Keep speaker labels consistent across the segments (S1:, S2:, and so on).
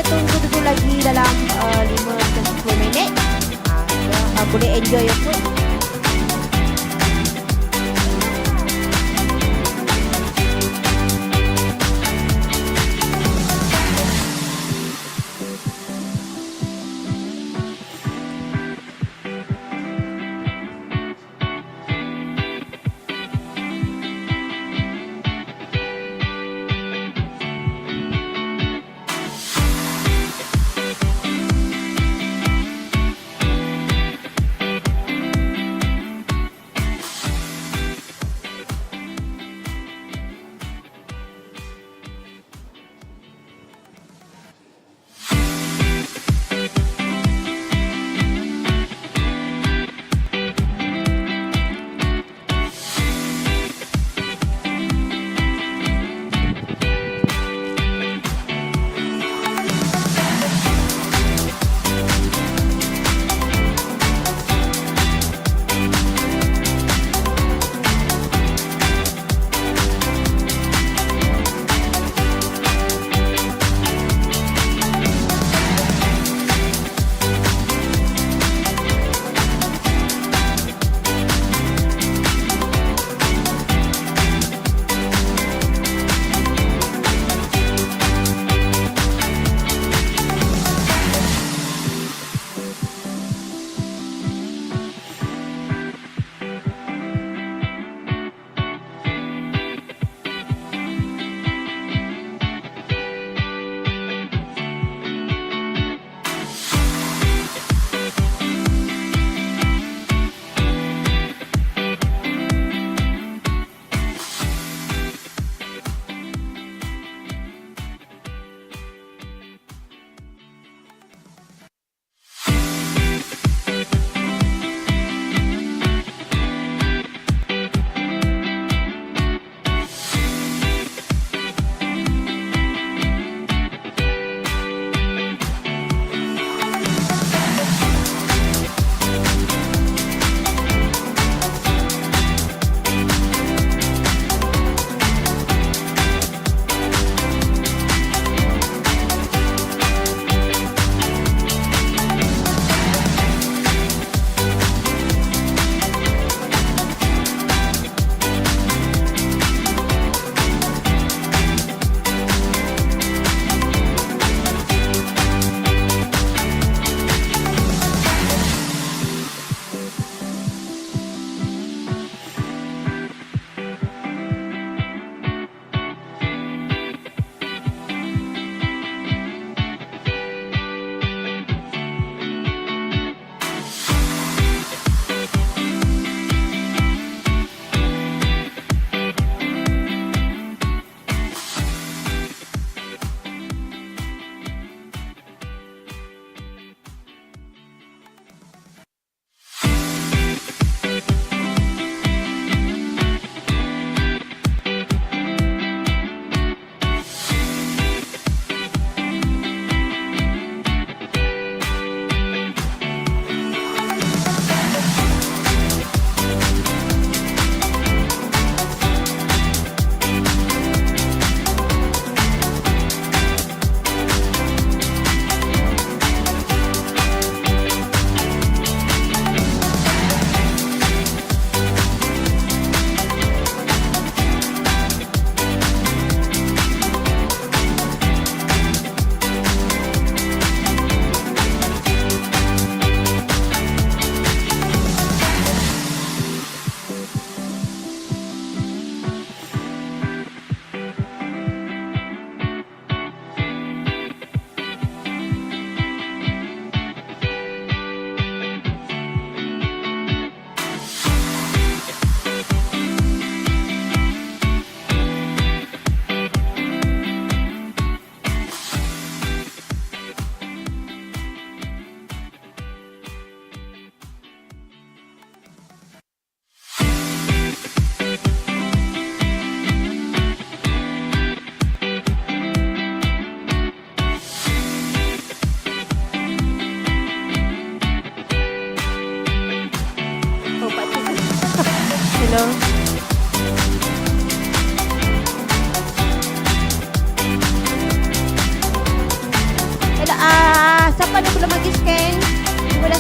S1: tunggu dulu lagi dalam 5 ke 10 minit. Boleh enjoy your food.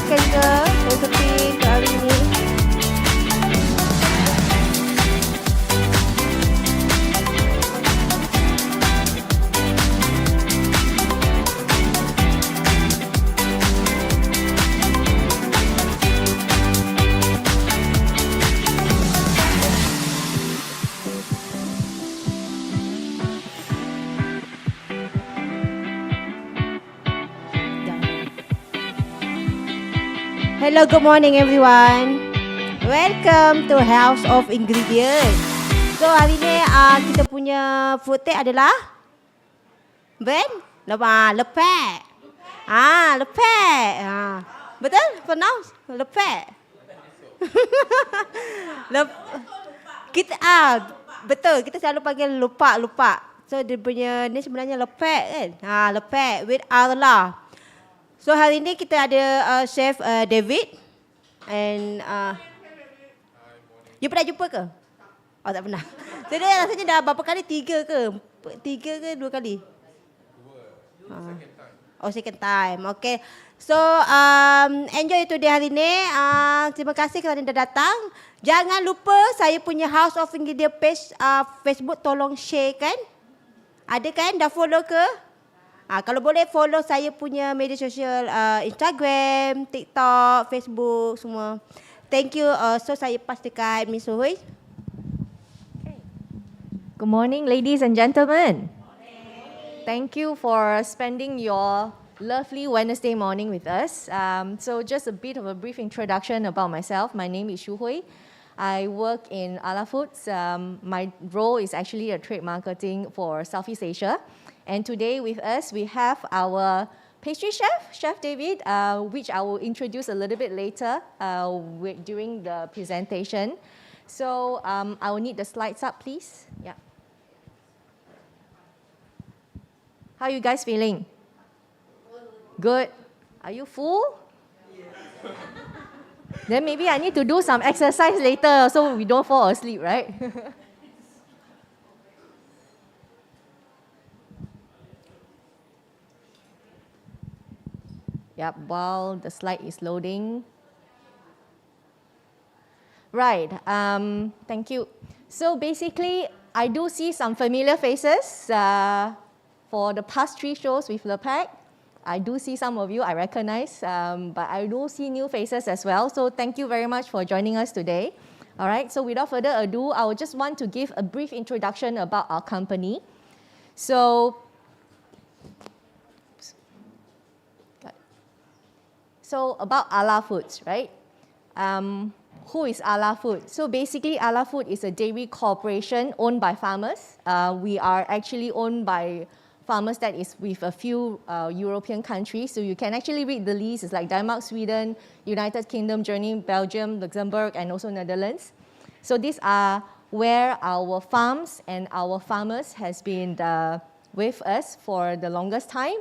S1: weekend ke, sepi ke hari ni. Hello, good morning everyone. Welcome to House of Ingredients. So hari ni kita punya food tag adalah LURPAK. LURPAK. Betul? Pronounce LURPAK. Kita betul, kita selalu panggil lupak. So dia punya ni sebenarnya LURPAK kan. LURPAK with Arla. So hari ni kita ada Chef David and you pernah jumpa ke? Oh, tak pernah. So dia rasanya dah berapa kali? 3 ke 2 kali? 2. Second time. Okay. So enjoy itu dia hari ni. Terima kasih kerana dah datang. Jangan lupa saya punya House of Ingredients page Facebook, tolong share kan? Ada kan? Dah follow ke? Kalau boleh follow saya punya media sosial, Instagram, TikTok, Facebook, semua. Thank you. So saya pass dekat Miss Hui.
S2: Good morning, ladies and gentlemen. Thank you for spending your lovely Wednesday morning with us. So just a bit of a brief introduction about myself. My name is Shu Hui. I work in Ala Foods. My role is actually a trade marketing for Southeast Asia. And today with us, we have our pastry chef, Chef David, which I will introduce a little bit later during the presentation. So I will need the slides up, please. Yeah. How are you guys feeling? Good. Are you full? Then maybe I need to do some exercise later so we don't fall asleep, right? Yep, while the slide is loading. Right, thank you. So basically, I do see some familiar faces for the past 3 shows with LURPAK. I do see some of you I recognize, but I do see new faces as well. So thank you very much for joining us today. All right, so without further ado, I would just want to give a brief introduction about our company. So about Ala Foods, right? Who is Ala Food? So basically, Ala Food is a dairy corporation owned by farmers. We are actually owned by farmers that is with a few European countries. So you can actually read the list. It's like Denmark, Sweden, United Kingdom, Germany, Belgium, Luxembourg, and also Netherlands. So these are where our farms and our farmers has been with us for the longest time.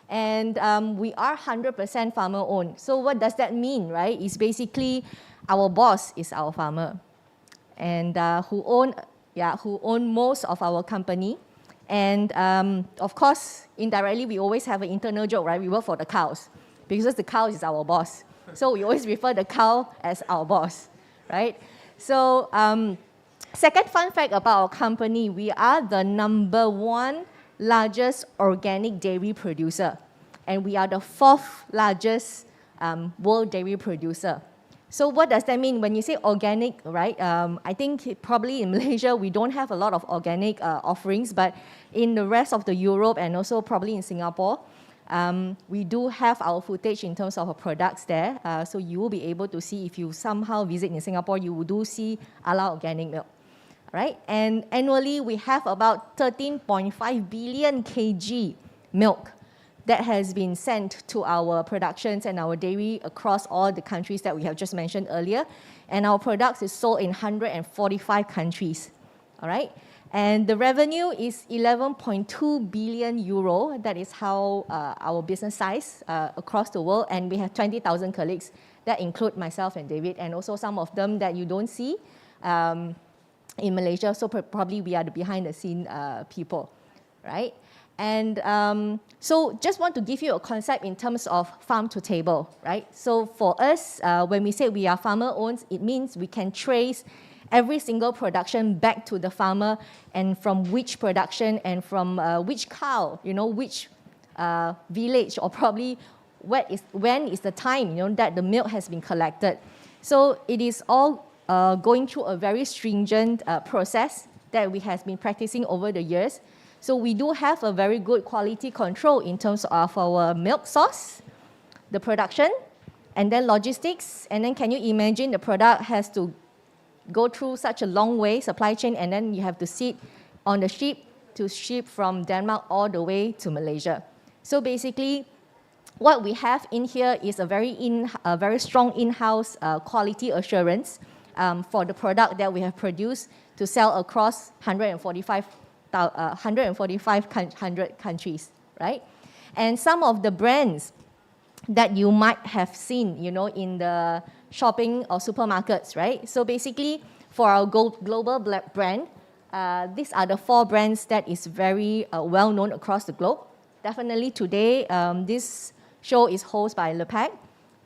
S2: And we are 100% farmer owned. So what does that mean, right? It's basically our boss is our farmer, and who own most of our company. And of course, indirectly, we always have an internal joke, right? We work for the cows because the cow is our boss. So we always refer the cow as our boss, right? So second fun fact about our company, we are the #1 largest organic dairy producer, and we are the 4th largest world dairy producer. So what does that mean when you say organic, right? I think probably in Malaysia we don't have a lot of organic offerings, but in the rest of the Europe and also probably in Singapore, we do have our footage in terms of our products there. So you will be able to see, if you somehow visit in Singapore, you do see Ala organic milk. Right? And annually, we have about 13.5 billion kg milk that has been sent to our productions and our dairy across all the countries that we have just mentioned earlier. And our products is sold in 145 countries. All right? And the revenue is 11.2 billion euro. That is how our business size across the world. And we have 20,000 colleagues that include myself and David, and also some of them that you don't see in Malaysia, so probably we are the behind-the-scene people, right? And so just want to give you a concept in terms of farm to table, right? So for us, when we say we are farmer-owned, it means we can trace every single production back to the farmer, and from which production and from which cow, which village, or probably when is the time, that the milk has been collected. So it is all going through a very stringent process that we have been practicing over the years. So we do have a very good quality control in terms of our milk source, the production, and then logistics. And then can you imagine the product has to go through such a long way, supply chain, and then you have to sit on the ship to ship from Denmark all the way to Malaysia. So basically, what we have in here is a very strong in-house quality assurance for the product that we have produced to sell across 145 countries, right? And some of the brands that you might have seen, in the shopping or supermarkets, right? So basically, for our global brand, these are the 4 brands that is very well known across the globe. Definitely today, this show is hosted by LURPAK,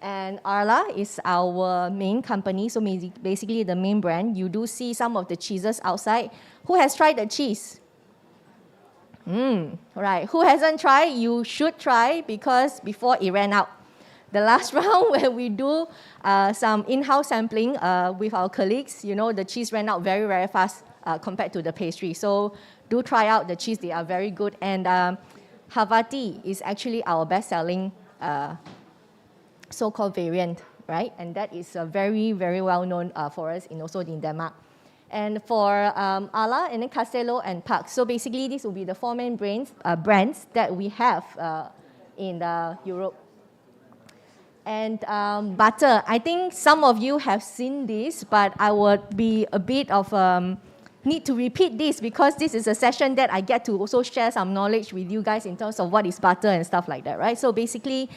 S2: and Arla is our main company. So basically, the main brand. You do see some of the cheeses outside. Who has tried the cheese? Right. Who hasn't tried? You should try, because before it ran out. The last round where we do some in-house sampling with our colleagues, the cheese ran out very, very fast compared to the pastry. So do try out the cheese. They are very good. And Havati is actually our best-selling so-called variant, right? And that is very, very well-known for us also in Denmark. And for Ala, and then Castello and Park. So basically, this will be the 4 main brands that we have in Europe. And butter, I think some of you have seen this, but I would be a bit of need to repeat this, because this is a session that I get to also share some knowledge with you guys in terms of what is butter and stuff like that, right? So basically,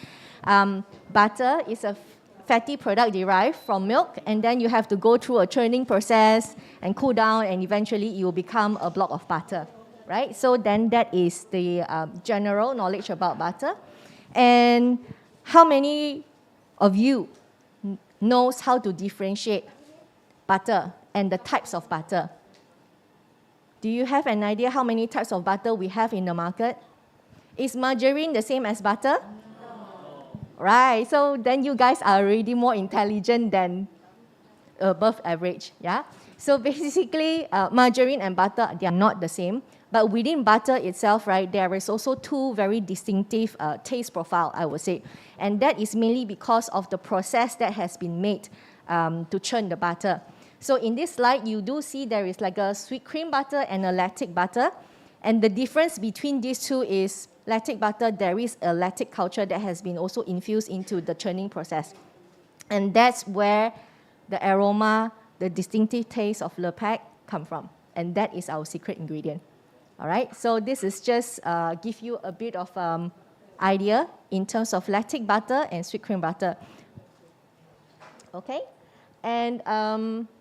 S2: butter is a fatty product derived from milk, and then you have to go through a churning process and cool down, and eventually it will become a block of butter, right? So then that is the general knowledge about butter. And how many of you knows how to differentiate butter and the types of butter? Do you have an idea how many types of butter we have in the market? Is margarine the same as butter? Right, so then you guys are already more intelligent than above average, yeah? So basically, margarine and butter, they are not the same. But within butter itself, right, there is also 2 very distinctive taste profile, I would say. And that is mainly because of the process that has been made to churn the butter. So in this slide, you do see there is like a sweet cream butter and a lactic butter. And the difference between these 2 is lactic butter, there is a lactic culture that has been also infused into the churning process. And that's where the aroma, the distinctive taste of LURPAK come from. And that is our secret ingredient. All right, so this is just give you a bit of idea in terms of lactic butter and sweet cream butter. Okay, and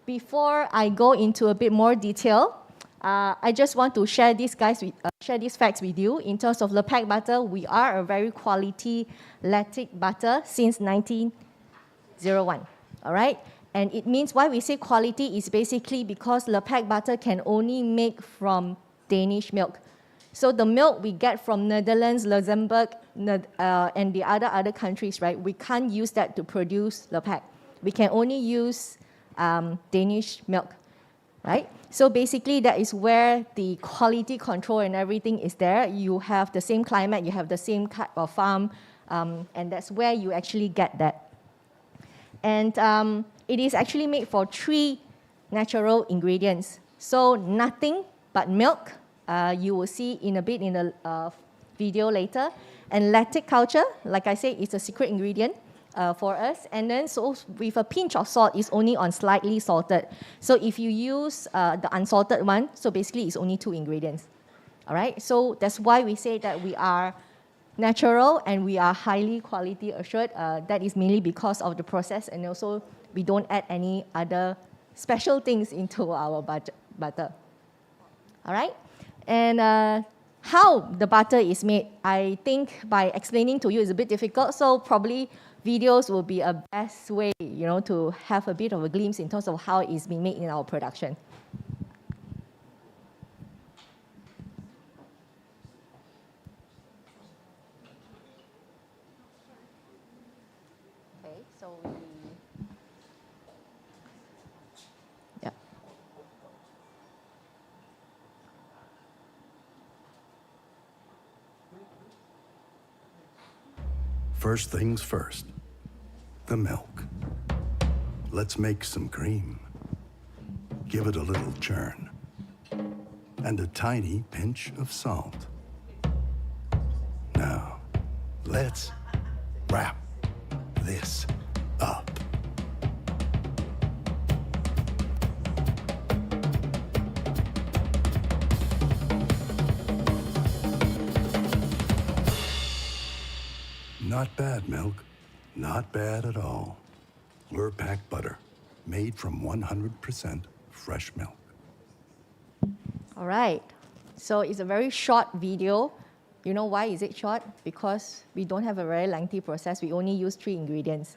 S2: before I go into a bit more detail, I just want to share these facts with you. In terms of LURPAK butter, we are a very quality lactic butter since 1901. All right, and it means why we say quality is basically because LURPAK butter can only make from Danish milk. So the milk we get from Netherlands, Luxembourg, and the other countries, right? We can't use that to produce LURPAK. We can only use Danish milk, right? So basically, that is where the quality control and everything is there. You have the same climate, you have the same type of farm, and that's where you actually get that. And it is actually made for 3 natural ingredients. So nothing but milk. You will see in a bit in the video later. And lactic culture, like I said, it's a secret ingredient for us. And then so with a pinch of salt, it's only on slightly salted. So if you use the unsalted one, so basically it's only 2 ingredients. All right, so that's why we say that we are natural and we are highly quality assured. That is mainly because of the process, and also we don't add any other special things into our butter. All right, and How the butter is made, I think by explaining to you is a bit difficult, so probably videos will be a best way, to have a bit of a glimpse in terms of how it is being made in our production. Okay, so yeah.
S3: First things first, the milk. Let's make some cream. Give it a little churn. And a tiny pinch of salt. Now, let's wrap this up. Not bad, milk. Not bad at all. LURPAK Butter, made from 100% fresh milk.
S2: All right, so it's a very short video. You know why is it short? Because we don't have a very lengthy process. We only use 3 ingredients.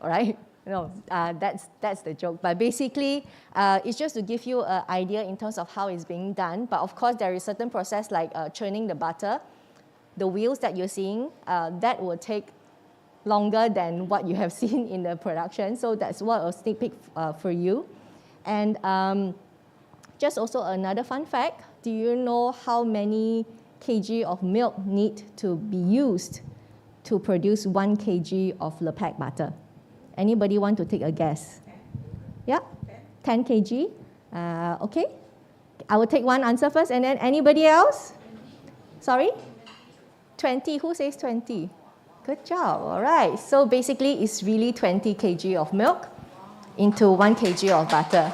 S2: All right, that's the joke. But basically, it's just to give you an idea in terms of how it's being done. But of course, there is certain process like churning the butter. The wheels that you're seeing, that will take longer than what you have seen in the production. So that's what a sneak peek for you. And just also another fun fact, do you know how many kg of milk need to be used to produce 1 kg of LURPAK butter? Anybody want to take a guess? Yeah? 10 kg? Okay. I will take one answer first, and then anybody else? Sorry? 20. Who says 20? Good job. All right. So basically, it's really 20 kg of milk into 1 kg of butter.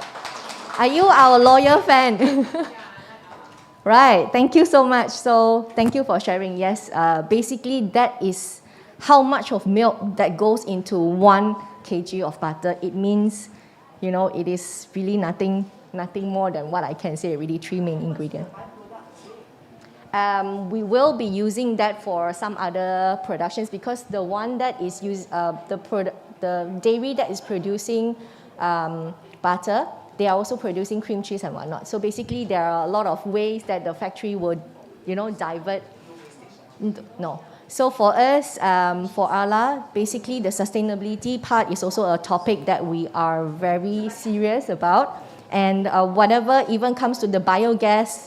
S2: Are you our loyal fan? Right. Thank you so much. So thank you for sharing. Yes. Basically, that is how much of milk that goes into 1 kg of butter. It means, it is really nothing more than what I can say. Really, 3 main ingredients. We will be using that for some other productions because the one that is used, the dairy that is producing butter, they are also producing cream cheese and whatnot. So basically, there are a lot of ways that the factory would, divert. No. So for us, for Arla, basically the sustainability part is also a topic that we are very serious about. And whatever even comes to the biogas,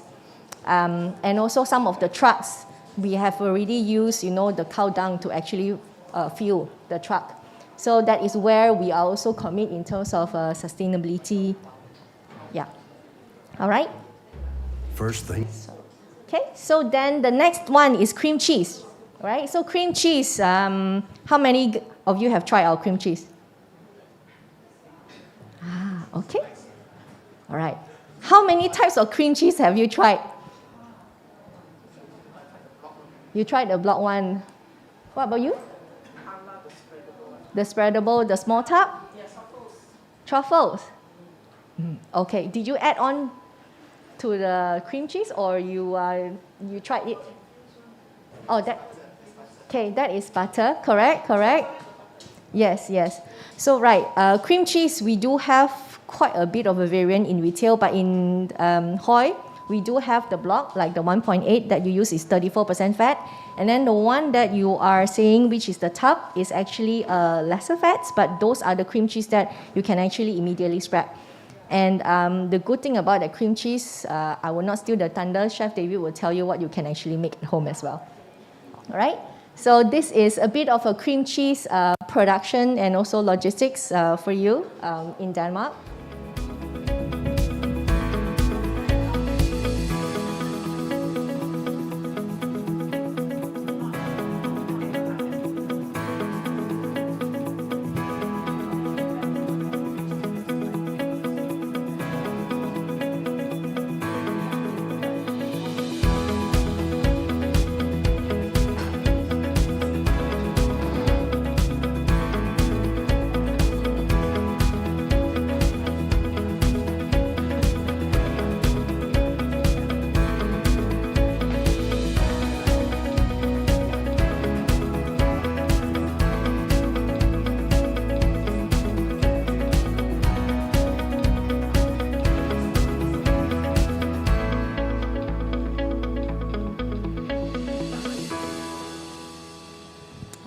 S2: and also some of the trucks, we have already used, the cow dung to actually fuel the truck. So that is where we are also commit in terms of sustainability. Yeah. All right?
S3: First thing.
S2: Okay, so then the next one is cream cheese. All right, so cream cheese, how many of you have tried our cream cheese? Okay. All right. How many types of cream cheese have you tried? You tried the block one. What about you? The spreadable, the small tub? Yes, truffles. Okay. Did you add on to the cream cheese, or you tried it? Oh, that is butter. Correct. Yes. So right, cream cheese, we do have quite a bit of a variant in retail, but in Hoi, we do have the block, like the 1.8 that you use is 34% fat. And then the one that you are saying, which is the tub, is actually lesser fats, but those are the cream cheese that you can actually immediately spread. And the good thing about the cream cheese, I will not steal the thunder, Chef David will tell you what you can actually make at home as well. All right? So this is a bit of a cream cheese production and also logistics for you in Denmark.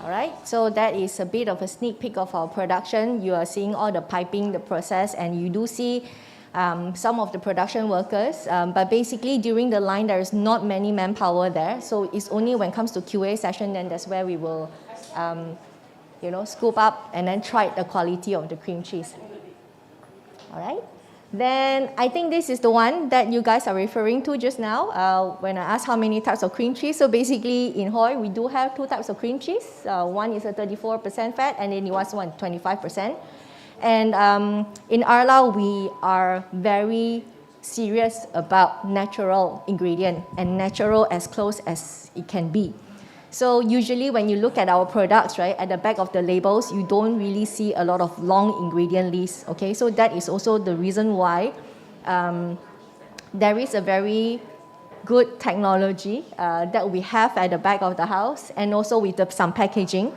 S2: All right, so that is a bit of a sneak peek of our production. You are seeing all the piping, the process, and you do see some of the production workers. But basically, during the line, there is not many manpower there. So it's only when it comes to QA session, then that's where we will, scoop up and then try the quality of the cream cheese. All right. Then I think this is the one that you guys are referring to just now when I asked how many types of cream cheese. So basically in Hoi, we do have 2 types of cream cheese. One is a 34% fat and then the other one 25%. And in Arla, we are very serious about natural ingredient and natural as close as it can be. So usually when you look at our products, right, at the back of the labels, you don't really see a lot of long ingredient lists, okay? So that is also the reason why there is a very good technology that we have at the back of the house and also with some packaging.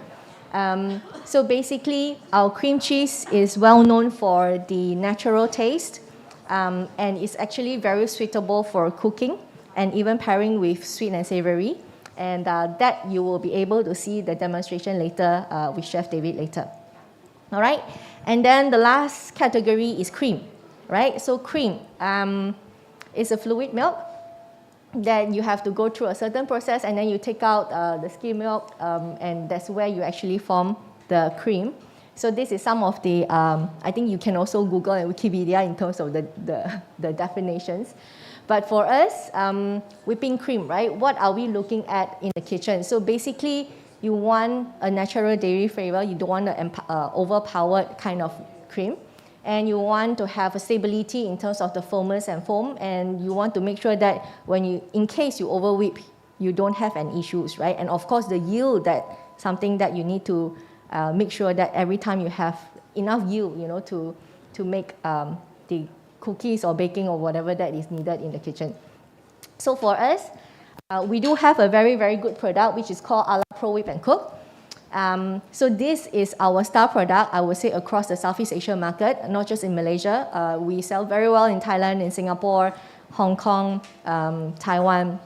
S2: So basically, our cream cheese is well known for the natural taste and it's actually very suitable for cooking and even pairing with sweet and savory. And that you will be able to see the demonstration later with Chef David later. All right, and then the last category is cream, right? So cream is a fluid milk that you have to go through a certain process and then you take out the skim milk and that's where you actually form the cream. So this is some of the, I think you can also Google and Wikipedia in terms of the definitions. But for us, whipping cream, right? What are we looking at in the kitchen? So basically, you want a natural dairy flavor. You don't want an overpowered kind of cream. And you want to have a stability in terms of the foamers and foam. And you want to make sure that when you, in case you over whip, you don't have any issues, right? And of course, the yield, that something that you need to make sure that every time you have enough yield, to make the cookies or baking or whatever that is needed in the kitchen. So for us, we do have a very, very good product which is called Ala Pro Whip and Cook. So this is our star product, I would say, across the Southeast Asia market, not just in Malaysia. We sell very well in Thailand, in Singapore, Hong Kong, Taiwan,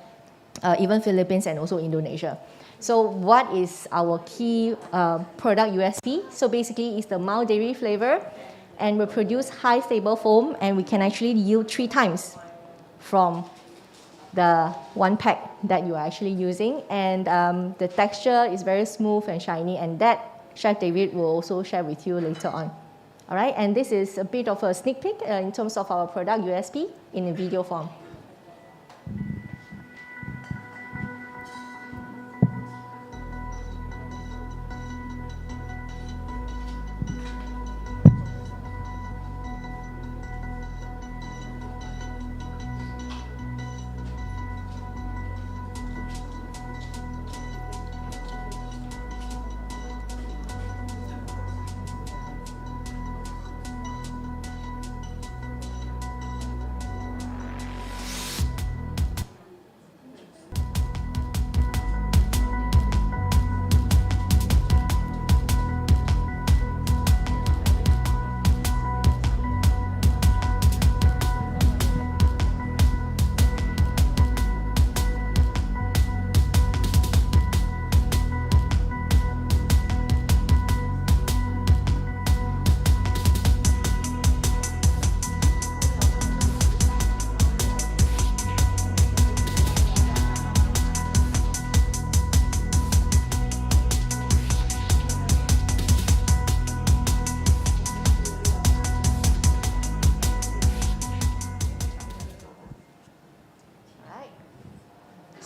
S2: even Philippines and also Indonesia. So what is our key product USP? So basically it's the mild dairy flavor, and we produce high stable foam, and we can actually yield 3 times from the 1 pack that you are actually using. And the texture is very smooth and shiny, and that Chef David will also share with you later on. All right, and this is a bit of a sneak peek in terms of our product USP in a video form.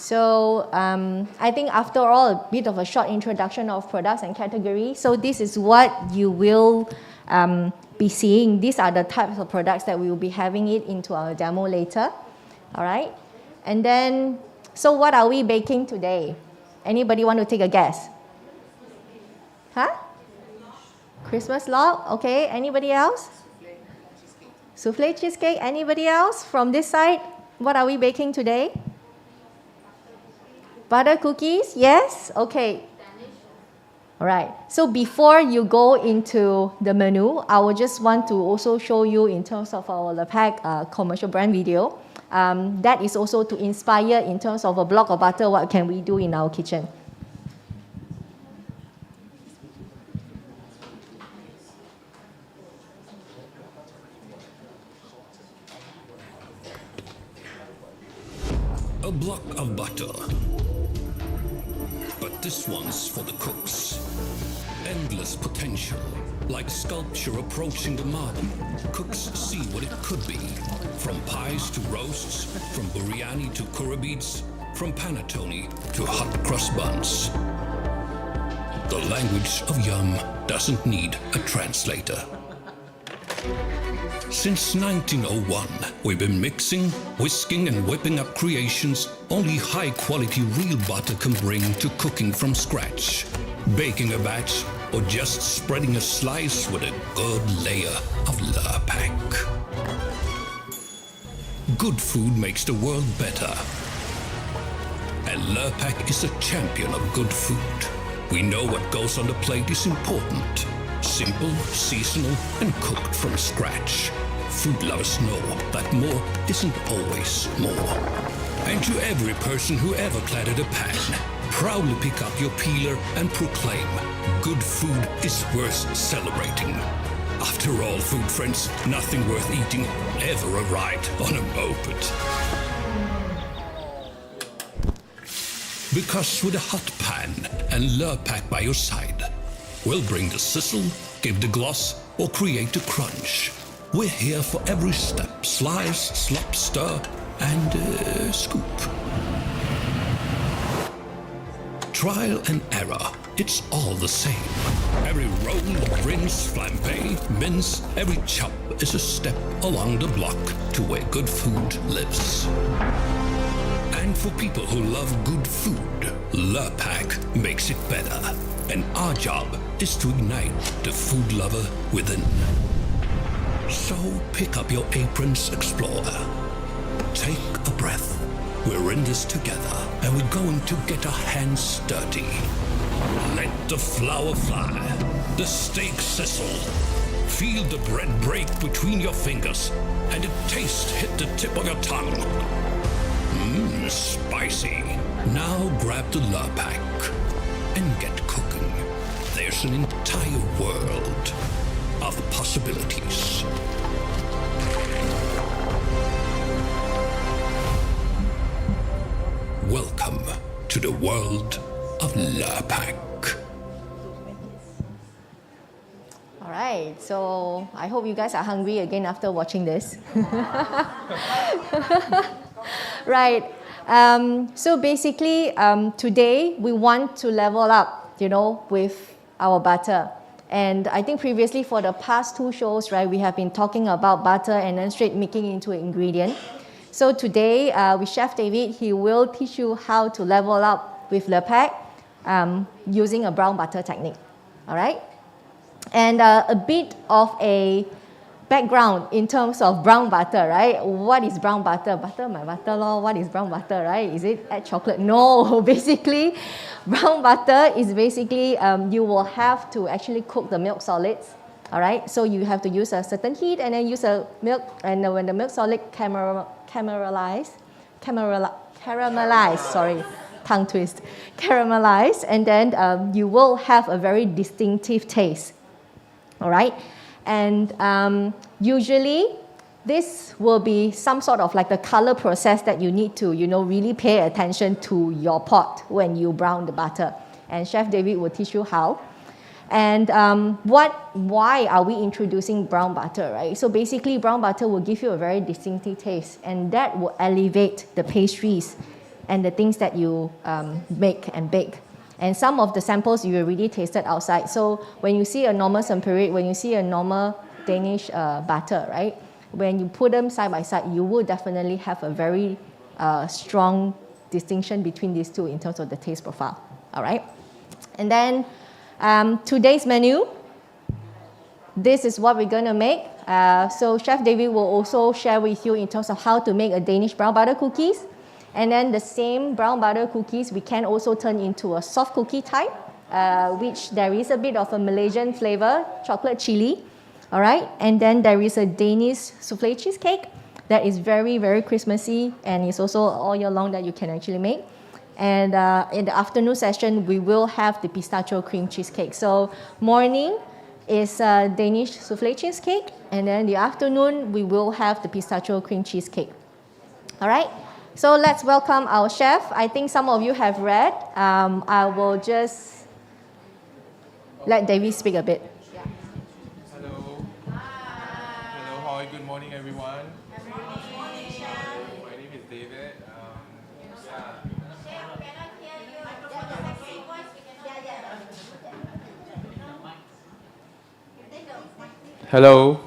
S2: So I think after all, a bit of a short introduction of products and categories. So this is what you will be seeing. These are the types of products that we will be having it into our demo later. All right. And then, so what are we baking today? Anybody want to take a guess? Huh? Christmas log. Okay. Anybody else? Souffle cheesecake. Anybody else from this side? What are we baking today? Butter cookies, yes? Okay. All right. So before you go into the menu, I would just want to also show you in terms of our LURPAK commercial brand video. That is also to inspire in terms of a block of butter, what can we do in our kitchen.
S4: A block of butter. But this one's for the cooks. Endless potential. Like sculpture approaching the marble. Cooks see what it could be. From pies to roasts, from biryani to curry beads, from panettone to hot cross buns. The language of yum doesn't need a translator. Since 1901, we've been mixing, whisking and whipping up creations only high-quality real butter can bring to cooking from scratch. Baking a batch or just spreading a slice with a good layer of LURPAK. Good food makes the world better. And LURPAK is a champion of good food. We know what goes on the plate is important. Simple, seasonal, and cooked from scratch. Food lovers know that more isn't always more. And to every person who ever clattered a pan, proudly pick up your peeler and proclaim, good food is worth celebrating. After all, food friends, nothing worth eating ever arrived on a moped. Because with a hot pan and LURPAK by your side, we'll bring the sizzle, give the gloss, or create the crunch. We're here for every step, slice, slop, stir, and scoop. Trial and error, it's all the same. Every roll, rinse, flambe, mince, every chop is a step along the block to where good food lives. And for people who love good food, LURPAK makes it better. And our job is to ignite the food lover within. So pick up your aprons, explorer. Take a breath. We're in this together, and we're going to get our hands dirty. Let the flour fly, the steak sizzle. Feel the bread break between your fingers, and the taste hit the tip of your tongue. Mmm, spicy. Now grab the LURPAK and get cooking. There's an entire world of possibilities. Welcome to the world of LURPAK.
S2: All right, so I hope you guys are hungry again after watching this. Right, so basically today we want to level up, with our butter. And I think previously for the past 2 shows, right, we have been talking about butter and then straight making into an ingredient. So today with Chef David, he will teach you how to level up with LURPAK using a brown butter technique, all right? And a bit of a background in terms of brown butter, right? What is brown butter? Butter, my butter law. What is brown butter, right? Is it add chocolate? No, basically, brown butter is basically, you will have to actually cook the milk solids, all right? So you have to use a certain heat and then use a milk, and when the milk solid caramelize, sorry, tongue twist, caramelize, and then you will have a very distinctive taste, all right? And usually, this will be some sort of like the color process that you need to, really pay attention to your pot when you brown the butter. And Chef David will teach you how. And why are we introducing brown butter, right? So basically, brown butter will give you a very distinctive taste, and that will elevate the pastries and the things that you make and bake. And some of the samples you already tasted outside. So when you see a normal semperate, when you see a normal Danish butter, right? When you put them side by side, you will definitely have a very strong distinction between these two in terms of the taste profile, all right? And then today's menu, this is what we're gonna make. So Chef David will also share with you in terms of how to make a Danish brown butter cookies. And then the same brown butter cookies, we can also turn into a soft cookie type, which there is a bit of a Malaysian flavor, chocolate chili, all right? And then there is a Danish souffle cheesecake that is very, very Christmassy, and it's also all year long that you can actually make. And in the afternoon session, we will have the pistachio cream cheesecake. So morning is Danish souffle cheesecake, and then the afternoon, we will have the pistachio cream cheesecake, all right? So let's welcome our chef. I think some of you have read. I will just let Davy speak a bit.
S5: Hello. Hello, hi, good morning everyone. My name is David. Hello.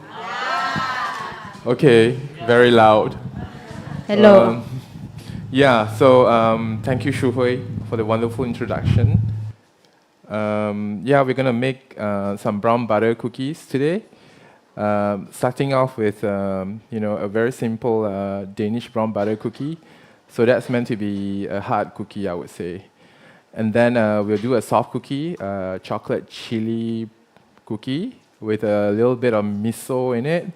S5: Okay, very loud.
S1: Hello.
S5: Thank you, Shu Hui, for the wonderful introduction. We're gonna make some brown butter cookies today. Starting off with a very simple Danish brown butter cookie. So that's meant to be a hard cookie, I would say. And then we'll do a soft cookie, chocolate chili cookie with a little bit of miso in it.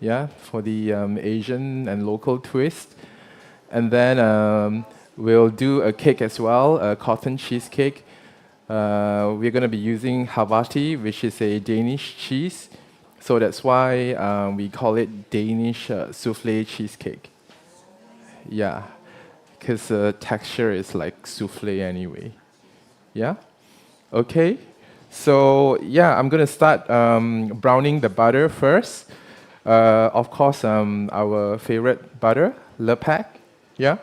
S5: Yeah, for the Asian and local twist. And then we'll do a cake as well, a cotton cheesecake. We're going to be using Havarti, which is a Danish cheese. So that's why we call it Danish souffle cheesecake. Yeah, because the texture is like souffle anyway. Yeah? Okay. So yeah, I'm going to start browning the butter first. Of course, our favorite butter, LURPAK. Yeah.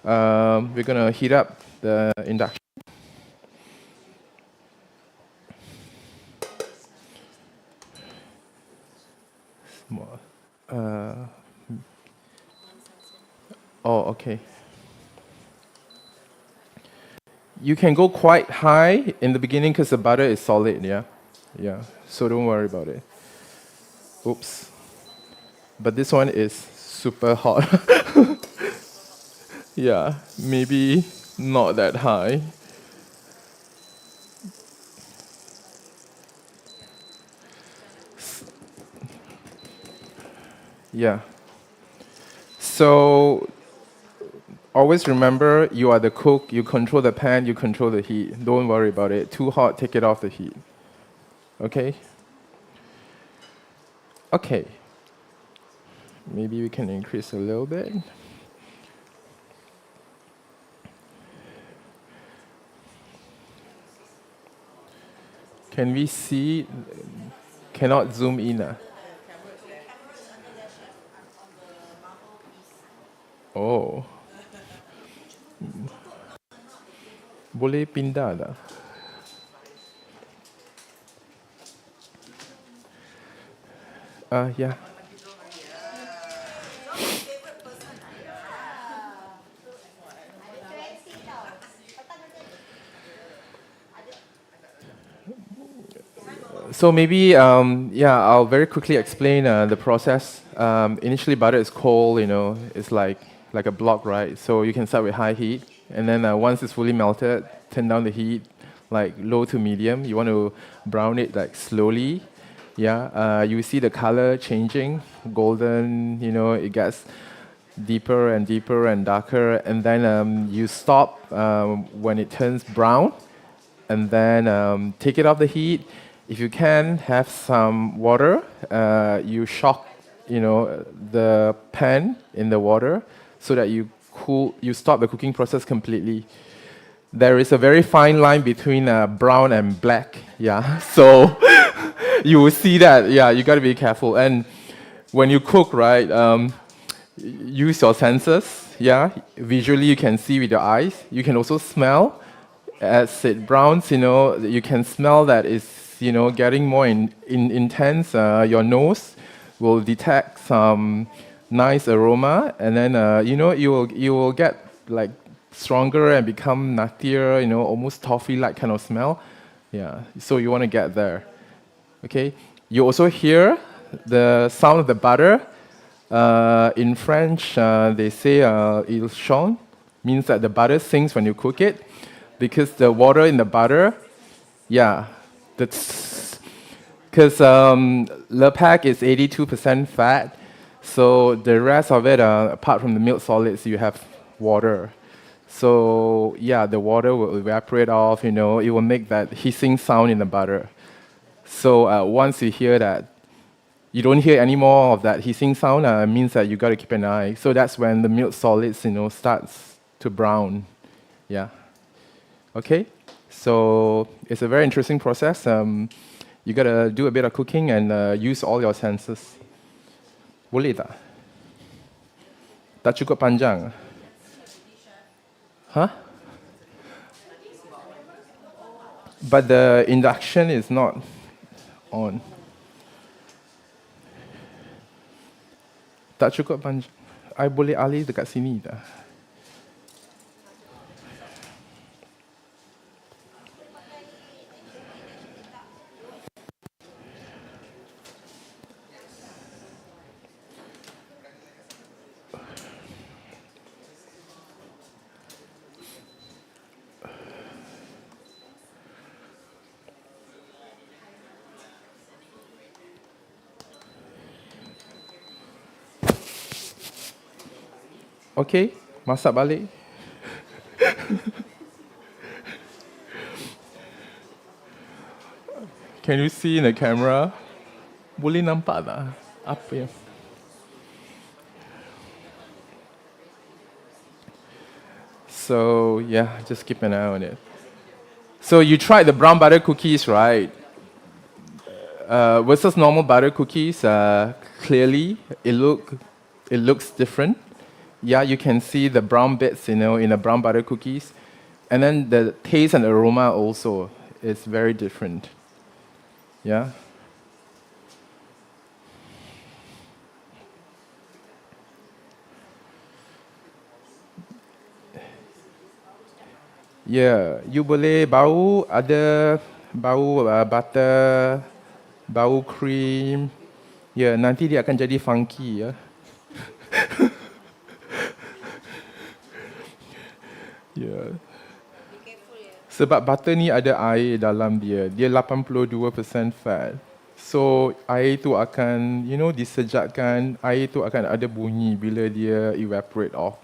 S5: We're going to heat up the induction. Okay. You can go quite high in the beginning because the butter is solid, yeah? Yeah, so don't worry about it. Oops. But this one is super hot. Yeah, maybe not that high. Yeah. So always remember, you are the cook, you control the pan, you control the heat. Don't worry about it. Too hot, take it off the heat. Okay? Okay. Maybe we can increase a little bit. Can we see? Cannot zoom in. Oh. Boleh pindah tak? Yeah. So maybe, I'll very quickly explain the process. Initially, butter is cold, it's like a block, right? So you can start with high heat, and then once it's fully melted, turn down the heat, like low to medium. You want to brown it like slowly. Yeah, you see the color changing, golden. It gets deeper and deeper and darker, and then you stop when it turns brown, and then take it off the heat. If you can have some water, you shock, the pan in the water so that you stop the cooking process completely. There is a very fine line between brown and black. Yeah, so you will see that. Yeah, you got to be careful. And when you cook, right, use your senses. Yeah, visually you can see with your eyes. You can also smell. As it browns, you can smell that it's getting more intense. Your nose will detect some nice aroma, and then you will get like stronger and become nuttier, almost toffee-like kind of smell. Yeah, so you want to get there. Okay, you also hear the sound of the butter. In French, they say il chante, means that the butter sings when you cook it, because the water in the butter, yeah. That's because LURPAK is 82% fat, so the rest of it, apart from the milk solids, you have water. So yeah, the water will evaporate off. It will make that hissing sound in the butter. So once you hear that, you don't hear any more of that hissing sound, means that you got to keep an eye. So that's when the milk solids, starts to brown. Yeah. Okay. So it's a very interesting process. You got to do a bit of cooking and use all your senses. Boleh tak? Tak cukup panjang? Huh? But the induction is not on. Tak cukup panjang. I boleh alih dekat sini tak? Okay, masak balik. Can you see in the camera? Boleh nampak tak? Apa yang... So, yeah, just keep an eye on it. So you tried the brown butter cookies, right? Versus normal butter cookies, clearly it looks different. Yeah, you can see the brown bits, in the brown butter cookies. And then the taste and aroma also is very different. Yeah. Yeah, you boleh bau, ada bau butter, bau cream. Yeah, nanti dia akan jadi funky, ya. Yeah. Sebab butter ni ada air dalam dia. Dia 82% fat. So air tu akan, disejatkan. Air tu akan ada bunyi bila dia evaporate off.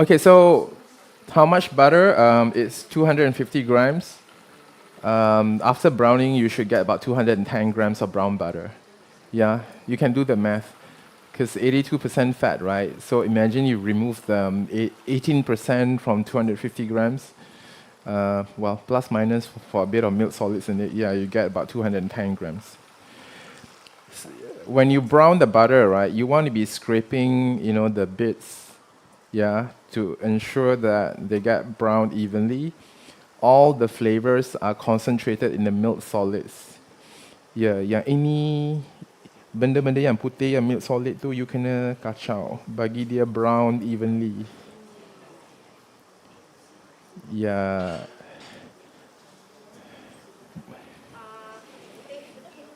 S5: Okay, so how much butter? It's 250 grams. After browning, you should get about 210 grams of brown butter. Yeah, you can do the math, because 82% fat, right? So imagine you remove the 18% from 250 grams. Well, plus minus for a bit of milk solids in it, yeah, you get about 210 grams. When you brown the butter, right, you want to be scraping, the bits, yeah, to ensure that they get browned evenly. All the flavors are concentrated in the milk solids. Yeah, yang ini benda-benda yang putih, yang milk solid tu, you kena kacau bagi dia brown evenly. Yeah.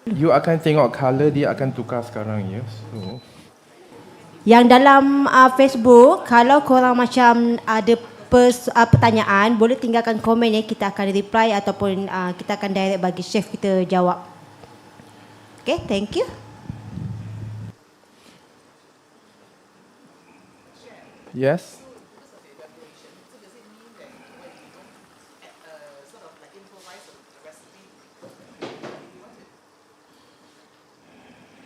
S5: You akan tengok color dia akan tukar sekarang, ya. So.
S1: Yang dalam Facebook, kalau korang macam ada pertanyaan, boleh tinggalkan komen ya, kita akan reply ataupun kita akan direct bagi chef kita jawab. Okay, thank you.
S5: Yes.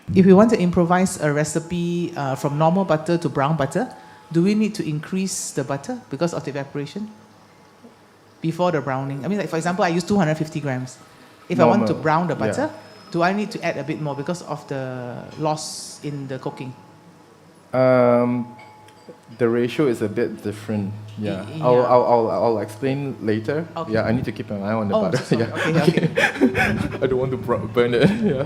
S6: If we want to improvise a recipe from normal butter to brown butter, do we need to increase the butter because of the evaporation before the browning? I mean, like for example, I use 250 grams. If I want to
S5: Normal,
S6: brown the
S5: yeah.
S6: butter, do I need to add a bit more because of the loss in the cooking?
S5: The ratio is a bit different. Yeah,
S6: Y-
S5: I'll,
S6: yeah.
S5: I'll, I'll, I'll explain later.
S6: Okay.
S5: Yeah, I need to keep an eye on the
S6: Oh,
S5: butter.
S6: so sorry.
S5: Yeah.
S6: Okay, okay.
S5: I don't want to burn it. Yeah.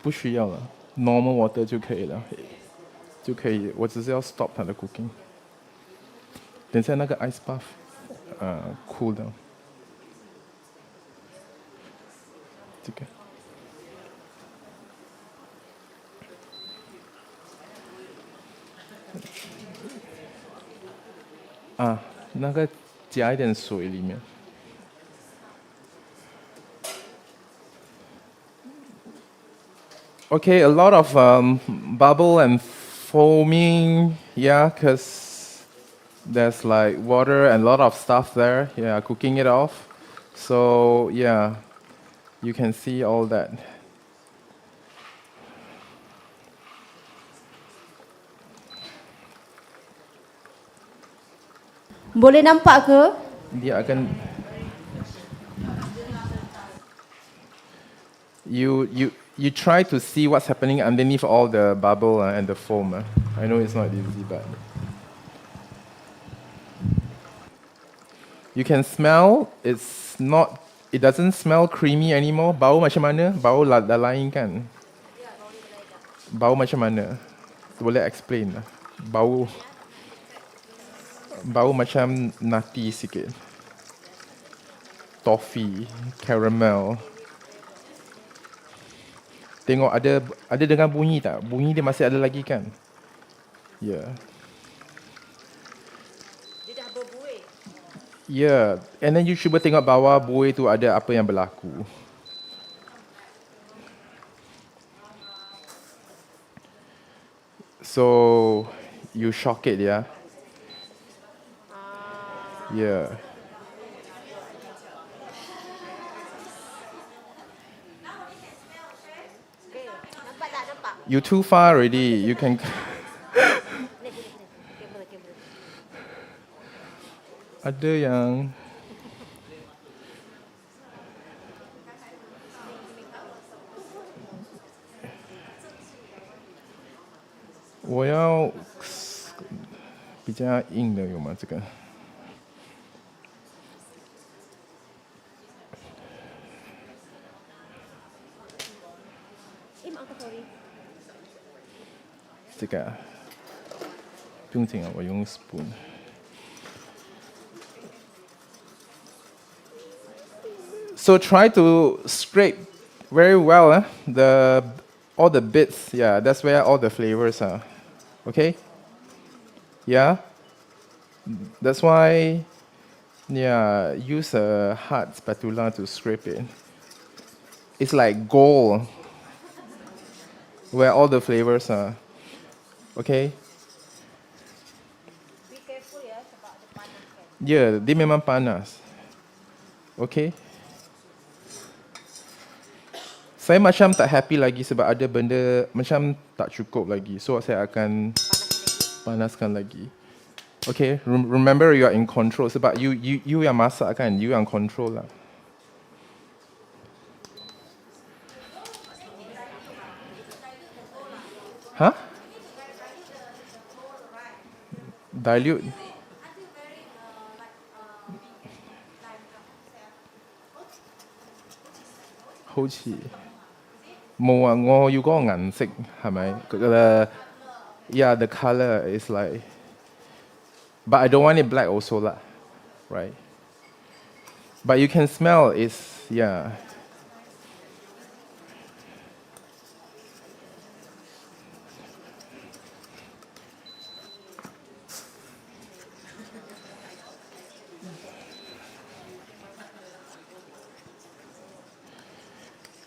S5: 不需要了，normal water 就可以了，就可以。我只是要 stop 它的 cooking。等一下那个 ice bath，cool down。这个。那个加一点水里面。Okay, a lot of bubble and foaming, yeah, because there's like water and a lot of stuff there, yeah, cooking it off. So, yeah, you can see all that.
S1: Boleh nampak ke?
S5: Dia akan you try to see what's happening underneath all the bubble and the foam. I know it's not easy, but you can smell. It doesn't smell creamy anymore. Bau macam mana? Bau lain kan? Bau macam mana? Boleh explain? Bau macam nutty sikit. Toffee, caramel. Tengok ada dengar bunyi tak? Bunyi dia masih ada lagi kan? Ya. Yeah.
S1: Dia dah berbuih.
S5: Yeah, and then you cuba tengok bawah buih tu ada apa yang berlaku. So, you shock it, yeah? Yeah.
S1: Nampak tak? Nampak?
S5: You too far already. You can.
S1: Kamera.
S5: Ada yang. Saya 要比较硬的有吗？这个。
S1: Mak aku sorry.
S5: 这个啊不用紧啊，我用 spoon。So try to scrape very well, all the bits. Yeah, that's where all the flavors are. Okay? Yeah? That's why, yeah, use a hard spatula to scrape it. It's like gold, where all the flavors are. Okay?
S1: Be careful ya sebab dia panas kan.
S5: Yeah, dia memang panas. Okay? Saya macam tak happy lagi sebab ada benda macam tak cukup lagi. So saya akan panaskan lagi. Okay, remember you are in control sebab you yang masak kan, you yang control lah. Huh? Dilute. 好似冇啊！我要嗰個顏色係咪？Yeah, the color is like, but I don't want it black also lah, right? But you can smell it's yeah.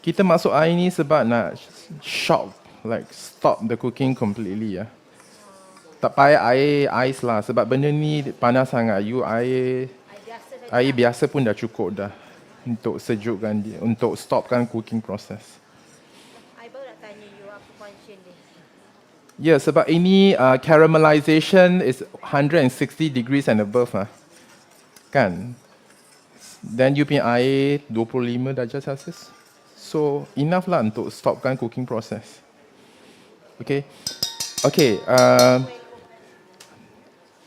S5: Kita masuk air ni sebab nak shock, like stop the cooking completely ya. Tak payah air ais lah sebab benda ni panas sangat. You air biasa pun dah cukup dah. untuk sejukkan dia, untuk stopkan cooking process.
S1: I baru nak tanya you apa function dia.
S5: Ya, sebab ini caramelization is 160 degrees and above kan. Then you punya air 25 darjah Celsius. So enough lah untuk stopkan cooking process. Okay. Okay.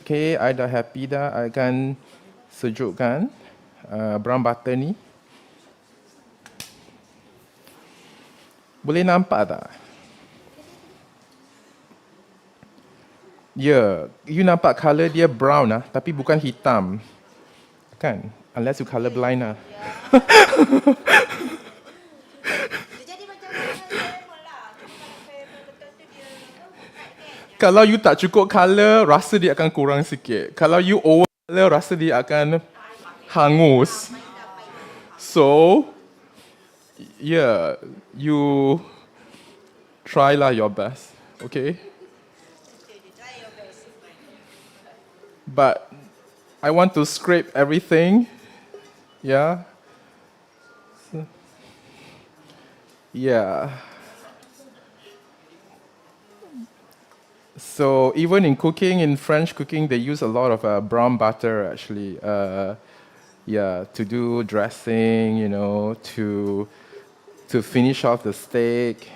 S5: Okay, I dah happy dah. I akan sejukkan brown butter ni. Boleh nampak tak? Ya, you nampak color dia brown tapi bukan hitam. Kan? Unless you color blind
S1: Dia jadi macam caramel lah. Cuma kalau caramel betul tu dia kan.
S5: Kalau you tak cukup color, rasa dia akan kurang sikit. Kalau you over color, rasa dia akan hangus. So, yeah, you try lah your best, okay? But I want to scrape everything, yeah? Yeah. So even in cooking, in French cooking, they use a lot of brown butter actually. Yeah, to do dressing, you know, to finish off the steak.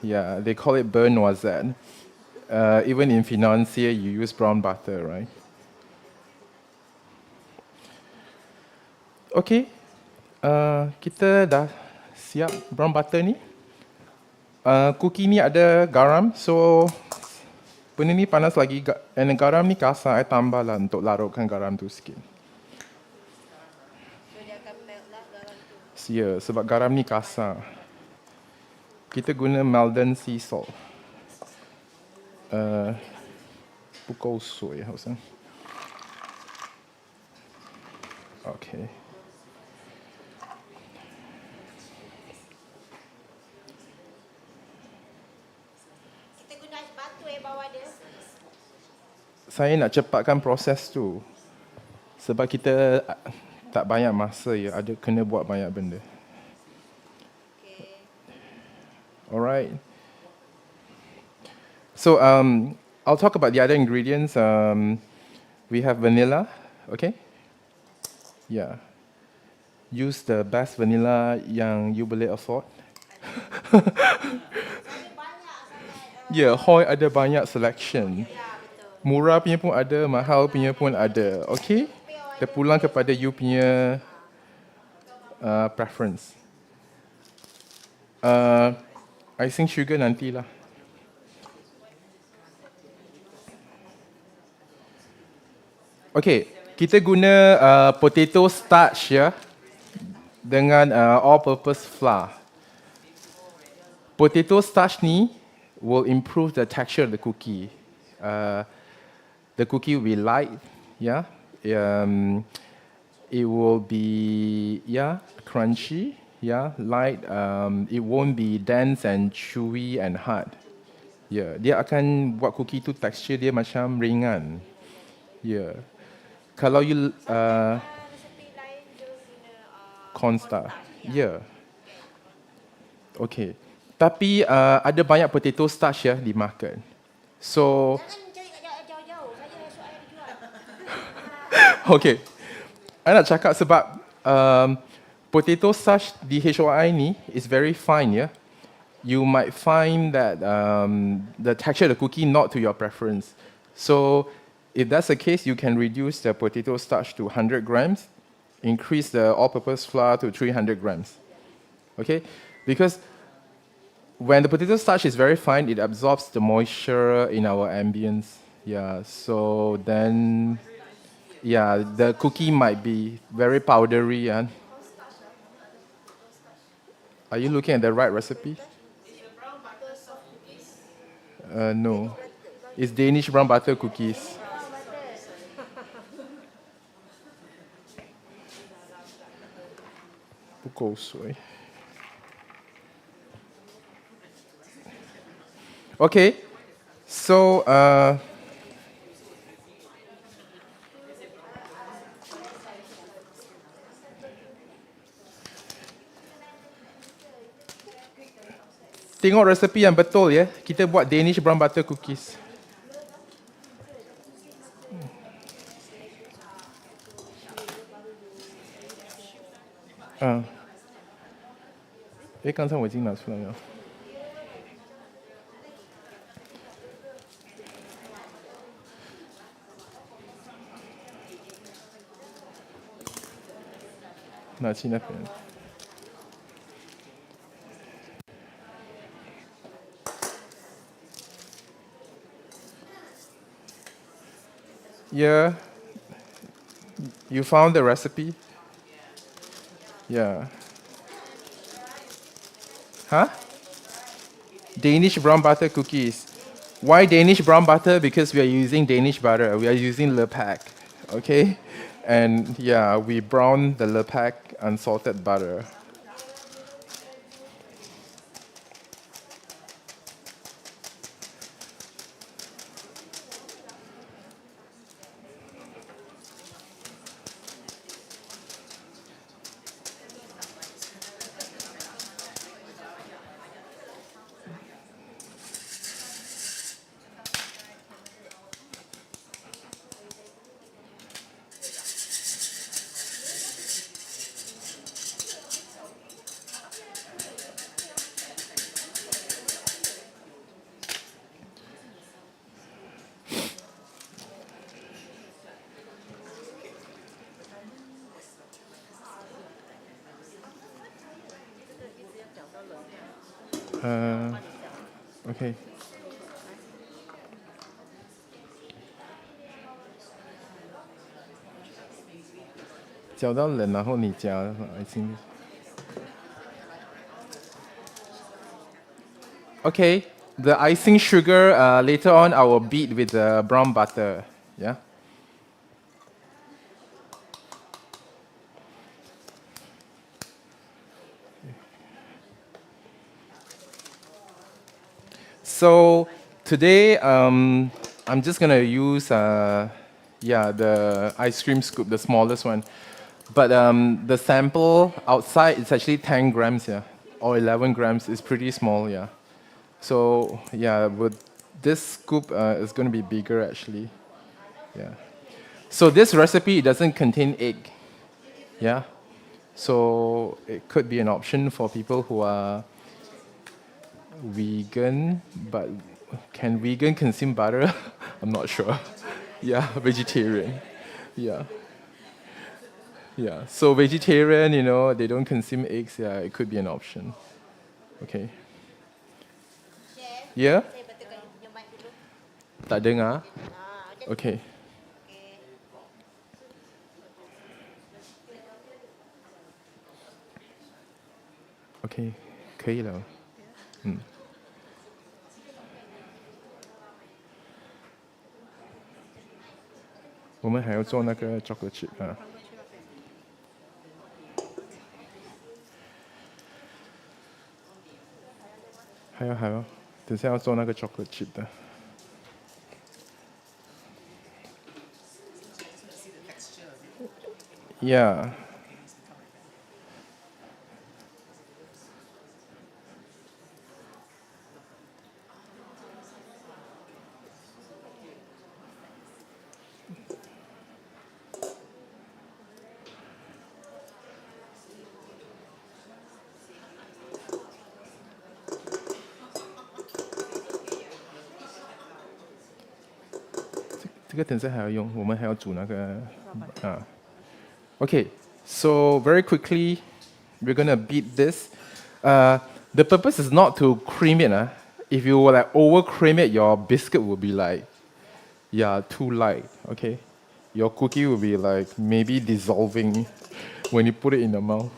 S5: Yeah, they call it beurre noisette. Even in financier, you use brown butter, right? Okay, kita dah siap brown butter ni. Cookie ni ada garam, so benda ni panas lagi. And garam ni kasar, I tambah lah untuk larutkan garam tu sikit.
S1: So dia akan melt lah garam tu.
S5: Ya, sebab garam ni kasar. Kita guna Maldon sea salt. Pukul soy, hausa. Okay.
S1: Kita guna ais batu bawah dia.
S5: Saya nak cepatkan proses tu. Sebab kita tak banyak masa ya, ada kena buat banyak benda.
S1: Okay.
S5: Alright. So I'll talk about the other ingredients. We have vanilla, okay? Yeah. Use the best vanilla yang you boleh afford. Yeah, Hoi ada banyak selection. Murah punya pun ada, mahal punya pun ada. Okay? Terpulang kepada you punya preference. Icing sugar nantilah. Okay, kita guna potato starch ya, dengan all-purpose flour. Potato starch ni will improve the texture of the cookie. The cookie will be light, yeah. It will be crunchy, light. It won't be dense and chewy and hard. Dia akan buat cookie tu tekstur dia macam ringan. Kalau you
S1: Resepi lain dia guna
S5: cornstarch, okay. Tapi ada banyak potato starch di market. So
S1: jangan cari kat jauh-jauh. Saya soal yang dijual.
S5: okay, I nak cakap sebab potato starch di HOI ni is very fine ya. You might find that the texture of the cookie not to your preference. So if that's the case, you can reduce the potato starch to 100 grams, increase the all-purpose flour to 300 grams. Okay, because when the potato starch is very fine, it absorbs the moisture in our ambience. So then, the cookie might be very powdery. Are you looking at the right recipe? No, it's Danish brown butter cookies. Pukul soy. Okay, so tengok resepi yang betul ya. Kita buat Danish brown butter cookies. Ah. 刚才我已经拿出来了。拿去那边。Yeah. You found the recipe? Yeah. Huh? Danish brown butter cookies. Why Danish brown butter? Because we are using Danish butter. We are using LURPAK. Okay? And yeah, we brown the LURPAK unsalted butter. Okay. 搅到冷，然后你加icing。Okay, the icing sugar later on I will beat with the brown butter. Yeah. So today I'm just gonna use the ice cream scoop, the smallest one. But the sample outside is actually 10 grams, yeah, or 11 grams. It's pretty small, yeah. So yeah, but this scoop is going to be bigger actually, yeah. So this recipe doesn't contain egg, yeah. So it could be an option for people who are vegan, but can vegan consume butter? I'm not sure. Yeah, vegetarian, yeah. Yeah, so vegetarian, you know, they don't consume eggs, yeah, it could be an option. Okay. Yeah? Tak dengar? Okay. Okay, 可以了。我们还要做那个 chocolate chip 啊。还有，等下要做那个 chocolate chip 的。Yeah. Okay, so very quickly, we're gonna beat this. The purpose is not to cream it. If you like over cream it, your biscuit will be like, too light. Okay, your cookie will be like maybe dissolving when you put it in the mouth.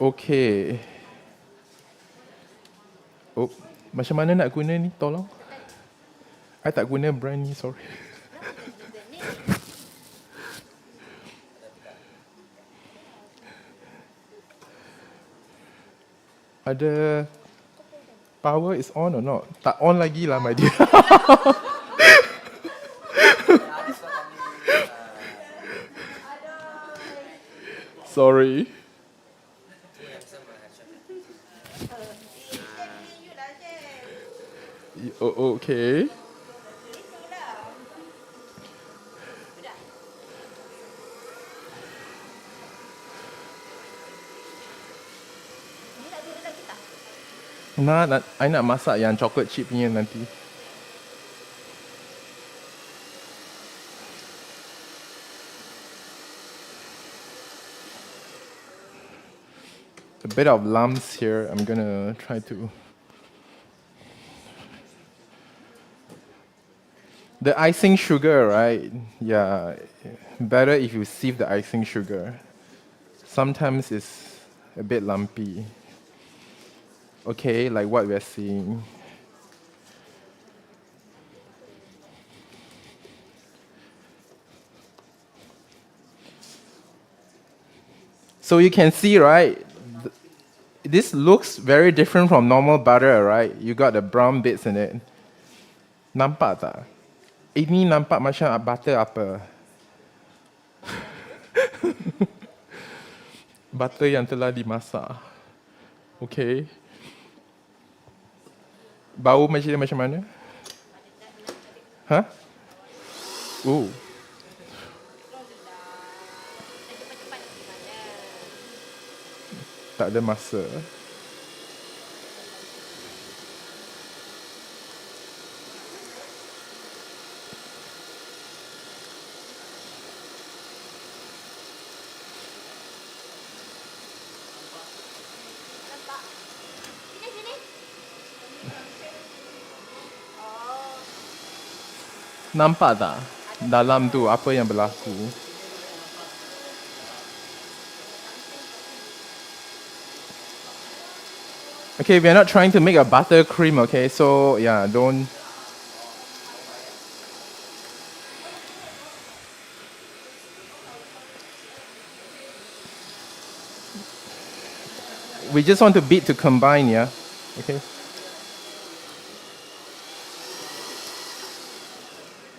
S5: Okay. Oh, macam mana nak guna ni? Tolong. I tak guna brand ni, sorry. Ada power is on or not? Tak on lagi lah, my dear. Sorry. Okay. I nak masak yang chocolate chip punya nanti. A bit of lumps here. I'm gonna try to. The icing sugar, right? Yeah, better if you sieve the icing sugar. Sometimes it's a bit lumpy. Okay, like what we're seeing. So you can see, right? This looks very different from normal butter, right? You got the brown bits in it. Nampak tak? Ini nampak macam butter apa? Butter yang telah dimasak. Okay. Bau macam mana? Hah? Oh. Tak ada masa. Nampak tak? Dalam tu apa yang berlaku? Okay, we are not trying to make a butter cream, okay? So, yeah, don't... We just want to beat to combine, yeah? Okay.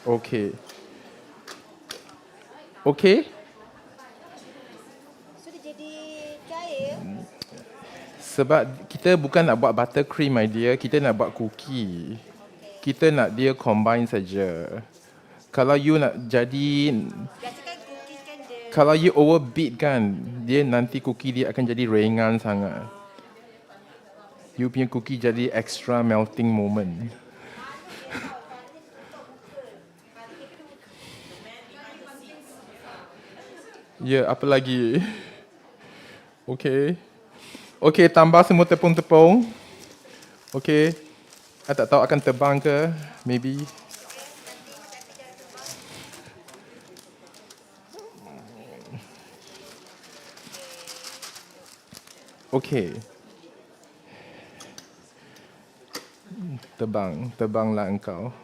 S5: Okay. Okay?
S1: So dia jadi cair.
S5: Sebab kita bukan nak buat butter cream idea, kita nak buat cookie. Kita nak dia combine saja. Kalau you nak jadi,
S1: Biasakan cookies kan dia.
S5: kalau you overbeat kan, dia nanti cookie dia akan jadi ringan sangat. You punya cookie jadi extra melting moment. Ya, apa lagi? Okay. Okay, tambah semua tepung-tepung. Okay. I tak tahu akan terbang ke, maybe. Okay. Terbanglah engkau.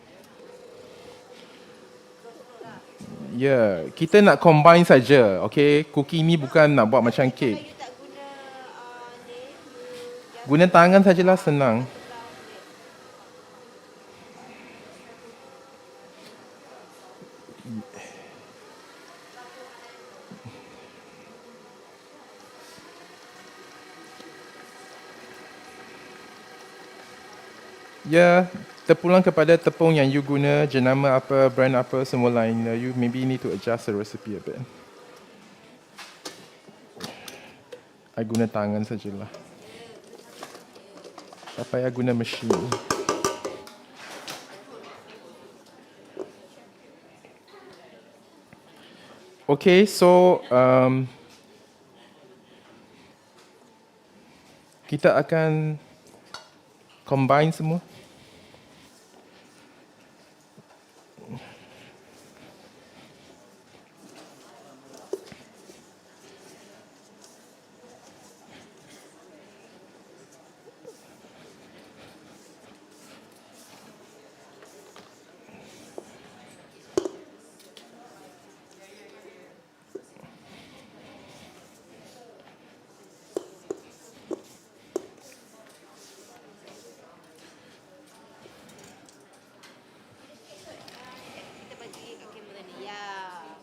S5: Ya, kita nak combine saja, okay? Cookie ni bukan nak buat macam kek.
S1: You tak guna ni.
S5: Guna tangan sajalah, senang. Ya, terpulang kepada tepung yang you guna, jenama apa, brand apa, semua lain. You maybe need to adjust the recipe a bit. I guna tangan sajalah. Tak payah guna mesin. Okay, so kita akan combine semua.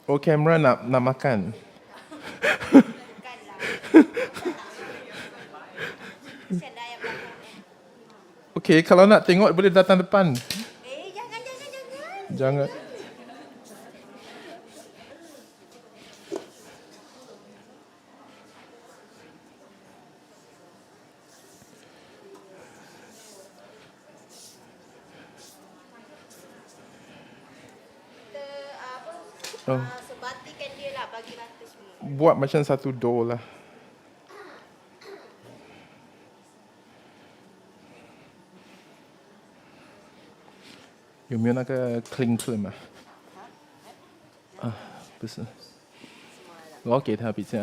S5: Oh, kamera nak makan. Okay, kalau nak tengok boleh datang depan. Jangan. Oh.
S1: Sebatikan dia lah bagi rata semua.
S5: Buat macam satu dough lah. Có没有那个 clean clean 啊？不是，我给他比较。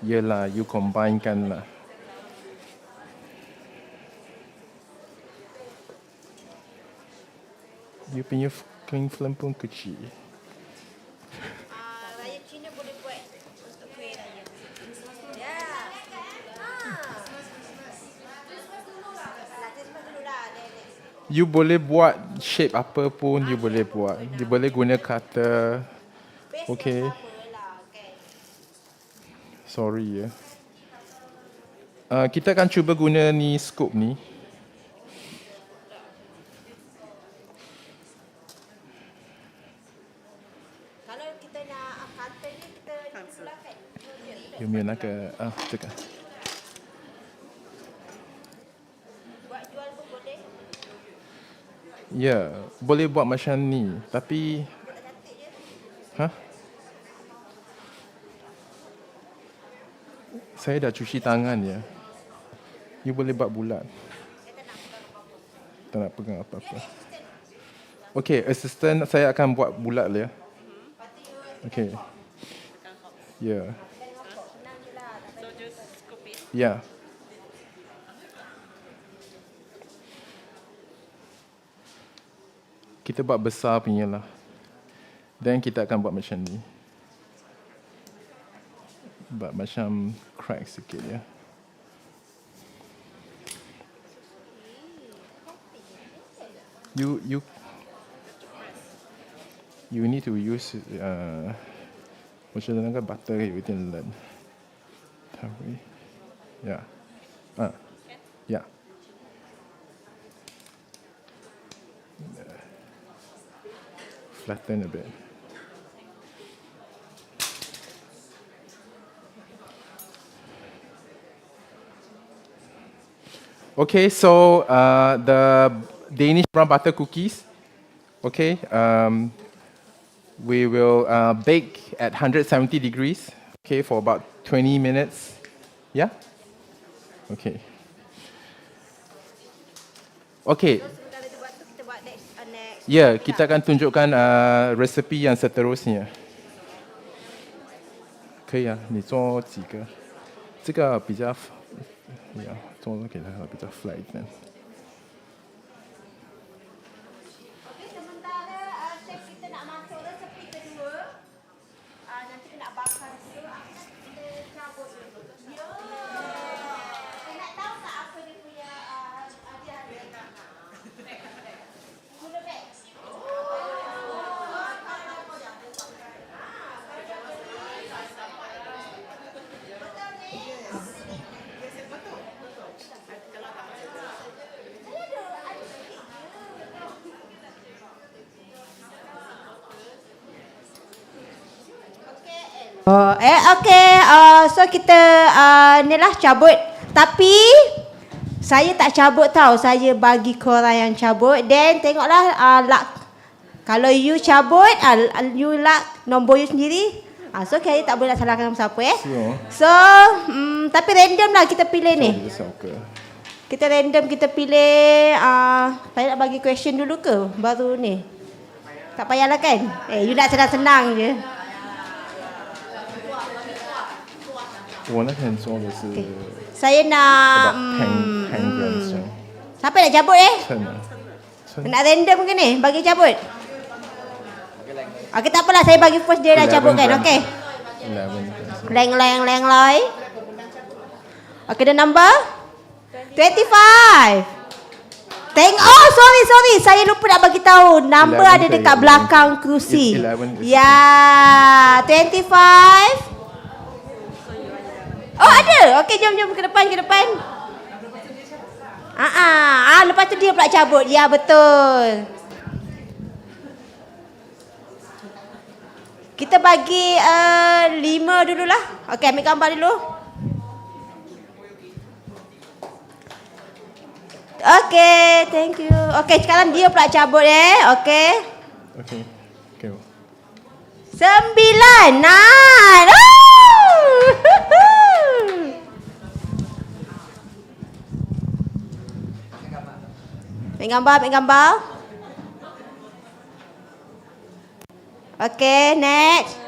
S5: Yelah, you combine kan lah. You punya cling film pun kecil.
S1: Raya Cina boleh buat untuk kuih raya. Ya.
S5: You boleh buat shape apa pun you boleh buat. You boleh guna cutter. Okay. Sorry ya. Kita akan cuba guna ni scoop ni.
S1: Kalau kita nak cutter ni kita pulangkan.
S5: 有没有那个这个
S1: Buat jual pun boleh.
S5: Ya, boleh buat macam ni. Tapi saya dah cuci tangan ya. You boleh buat bulat. Tak nak pegang apa-apa. Okay, assistant saya akan buat bulat ya. Okay. Ya. Ya. Kita buat besar punya lah. Dan kita akan buat macam ni. Buat macam crack sikit ya. You need to use 我觉得那个 butter 有一点冷。它会 Yeah. Yeah. Flatten a bit. Okay, so the Danish brown butter cookies, okay, we will bake at 170 degrees, okay, for about 20 minutes. Yeah? Okay. Okay. Ya, kita akan tunjukkan resepi yang seterusnya. 可以啊，你做几个？这个比较，呀，做给它比较 flat 一点。
S1: Sementara chef kita nak masuk resepi kedua, nanti kita nak bakar dulu. Kita cabut dulu. Ya. Kita nak tahu tak apa dia punya dia? Gula beg. So kita ni lah cabut. Tapi saya tak cabut tau. Saya bagi korang yang cabut. Then tengoklah luck. Kalau you cabut, you luck nombor you sendiri. So saya tak boleh nak salahkan siapa So tapi random lah kita pilih ni. Kita random kita pilih. Saya nak bagi question dulu ke? Baru ni. Tak payahlah kan? You nak senang-senang je.
S5: 我那天做的是
S1: Saya nak
S5: about 10 grams.
S1: Siapa nak cabut
S5: 称啊，称
S1: Nak random ke ni? Bagi cabut. Okey, tak apalah. Saya bagi first dia dah
S5: 11
S1: cabut kan.
S5: grams.
S1: Okey.
S5: 11.
S1: Leng. Okey, the number? 25. Oh, sorry. Saya lupa nak bagi tahu. Number
S5: 11
S1: ada
S5: ke
S1: dekat
S5: 11?
S1: belakang kerusi.
S5: 11 is
S1: Ya, 25. Oh, ada. Okey, jom ke depan. Lepas tu dia pula cabut. Ya, betul. Kita bagi 5 dululah. Okey, ambil gambar dulu. Okey, thank you. Okey, sekarang dia pula cabut Okey.
S5: Okay. Go.
S1: 9. Ambil gambar. Okey, next.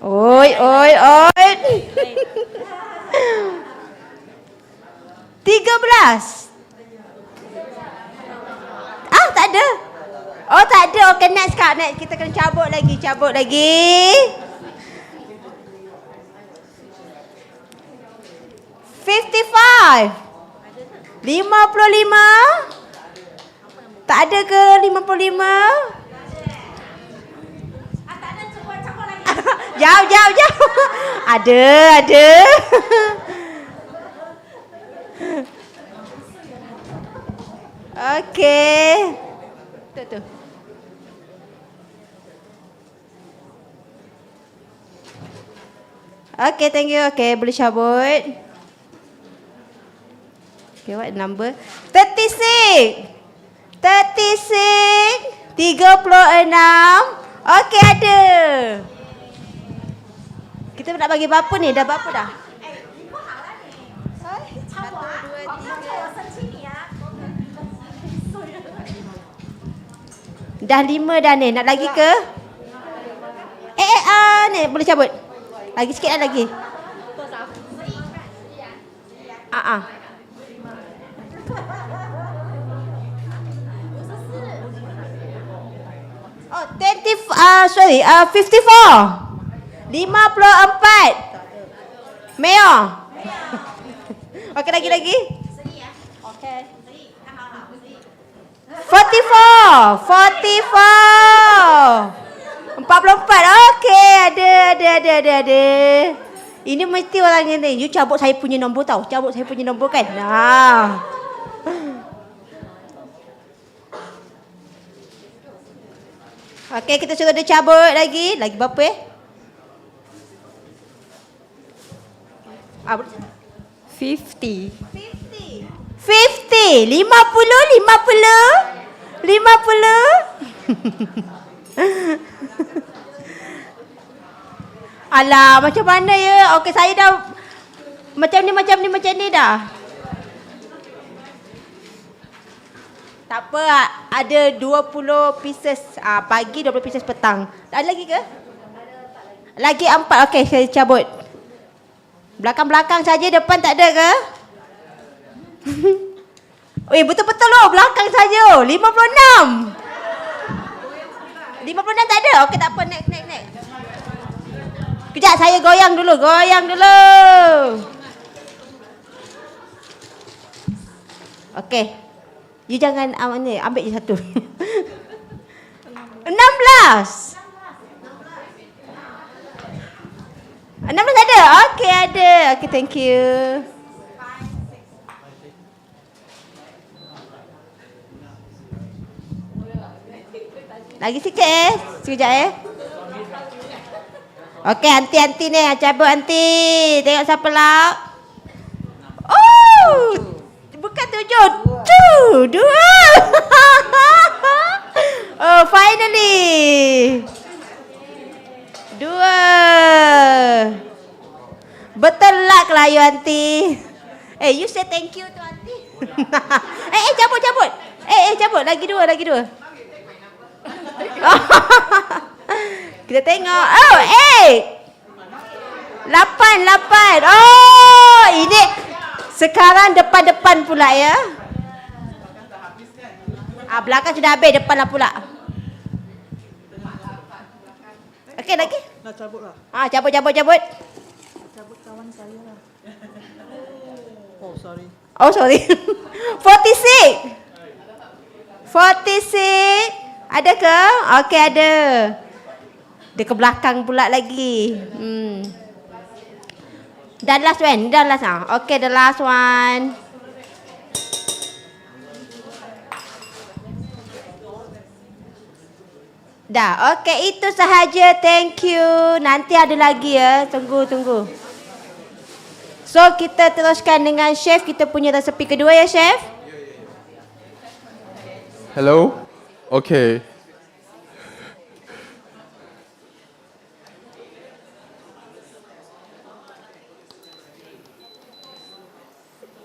S1: Oi. 13. Tak ada. Oh, tak ada. Okey, next Kak. Next. Kita kena cabut lagi. 55. 55. Tak ada ke 55? Jauh. Ada. Okey. Tu. Okey, thank you. Okey, boleh cabut. Okay, what number? 36. 36. 36. Okey, ada. Kita nak bagi berapa ni? Dah berapa dah? Dah 5 dah ni. Nak lagi ke? Ni boleh cabut. Lagi sikit lagi. Oh, 54. 54. Meo. Okey, lagi. 44. 44. Okey, ada. Ini mesti orang ni. You cabut saya punya nombor tau. Cabut saya punya nombor kan. Okey, kita suruh dia cabut lagi. Lagi berapa
S7: 50.
S1: 50. 50. Alah, macam mana ya? Okey, saya dah macam ni dah. Tak apa, ada 20 pieces pagi, 20 pieces petang. Ada lagi ke? Lagi 4. Okey, saya cabut. Belakang-belakang saja, depan tak ada ke? Betul-betul belakang saja. 56. 56 tak ada. Okey, tak apa, next. Kejap, saya goyang dulu. Okey. You jangan ambil je satu. 16. 16 ada? Okey, ada. Okey, thank you. Lagi sikit sekejap Okey, anti ni. Cabut anti. Tengok siapa lah. Oh! Bukan 7. 2. Oh, finally. 2. Betul luck lah you auntie. You say thank you to auntie. Cabut. Cabut. Lagi dua. Kita tengok. 8. Oh, ini sekarang depan-depan pula ya. Belakang sudah habis, depan lah pula. Okey, lagi?
S6: Nak cabut lah.
S1: Cabut.
S6: Cabut kawan saya lah. Oh, sorry.
S1: Oh, sorry. 46. Ada ke? Okey, ada. Dia ke belakang pula lagi. Dan last one. Okey, the last one. Dah, okey, itu sahaja. Thank you. Nanti ada lagi ya. Tunggu. So, kita teruskan dengan chef. Kita punya resepi kedua ya, chef.
S5: Hello? Okay.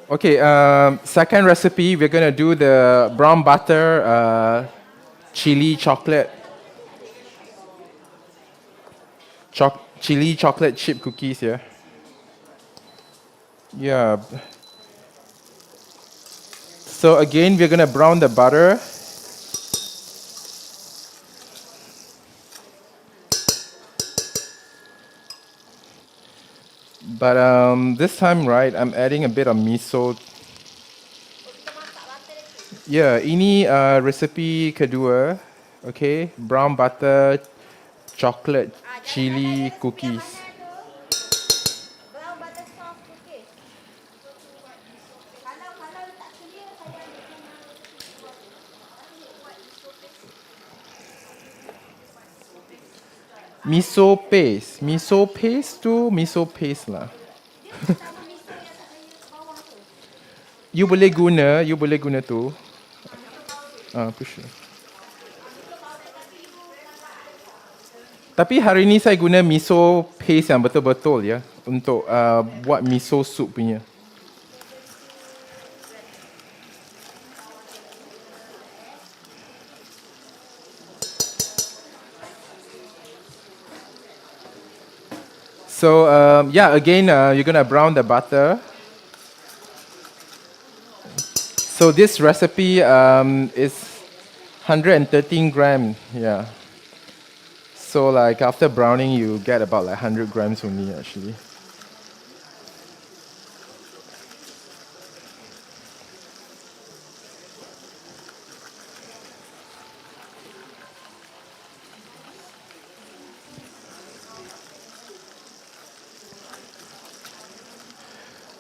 S5: Okay, second recipe, we're going to do the brown butter chili chocolate chili chocolate chip cookies here. Yeah. So again, we're going to brown the butter. But this time, right, I'm adding a bit of miso. Yeah, ini recipe kedua, okay, brown butter chocolate chili cookies.
S1: Brown butter soft cookies. Kalau tak clear, saya
S5: Miso paste tu miso paste lah. You boleh guna tu. Push. Tapi hari ni saya guna miso paste yang betul-betul ya untuk buat miso soup punya. So yeah, again you're gonna brown the butter. So this recipe is 113 grams. Yeah. So like after browning, you get about like 100 grams only actually.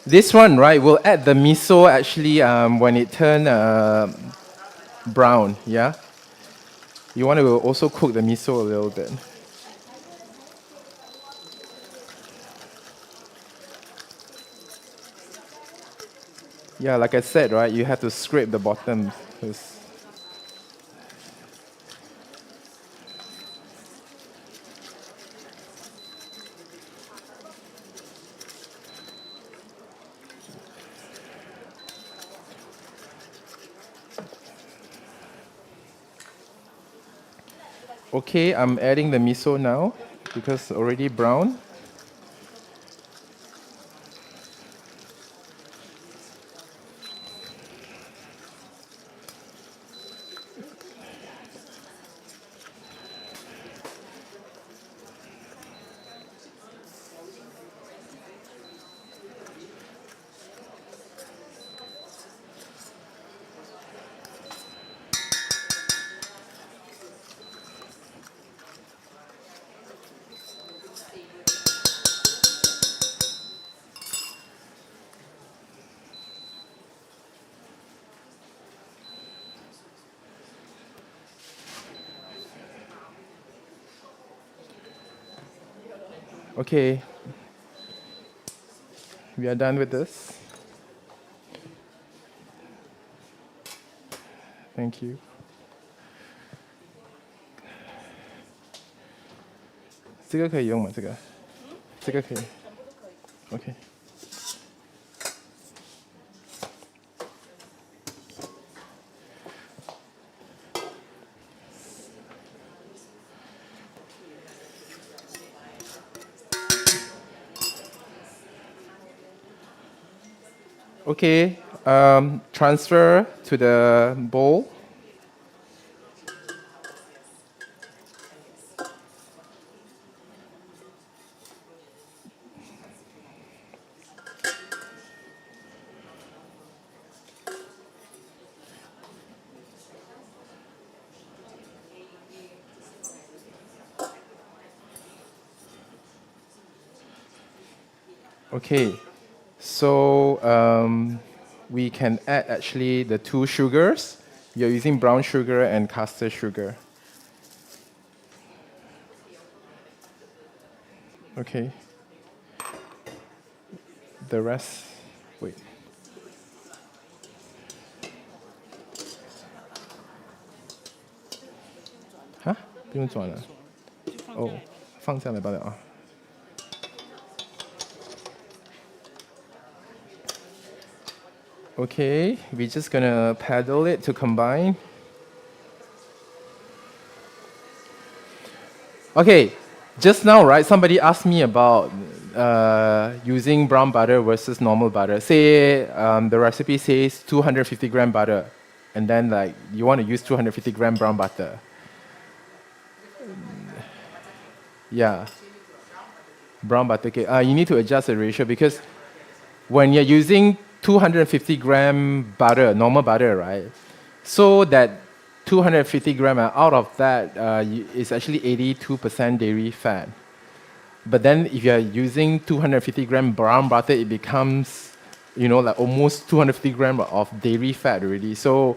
S5: This one, right, we'll add the miso actually when it turn brown, yeah? You want to also cook the miso a little bit. Yeah, like I said, right, you have to scrape the bottom. Okay, I'm adding the miso now because already brown. Okay, we are done with this. Thank you. 这个可以用吗？这个可以。Okay. Okay, transfer to the bowl. Okay, so we can add actually the 2 sugars. You're using brown sugar and caster sugar. Okay. The rest, wait. Huh? 不用转了。哦，放下来罢了啊。Okay, we're just gonna paddle it to combine. Okay, just now, right, somebody asked me about using brown butter versus normal butter. Say the recipe says 250 gram butter, and then like you want to use 250 gram brown butter. Yeah. Brown butter cake. You need to adjust the ratio because when you're using 250 gram butter, normal butter, right? So that 250 gram, out of that is actually 82% dairy fat. But then if you're using 250 gram brown butter, it becomes, like almost 250 gram of dairy fat already. So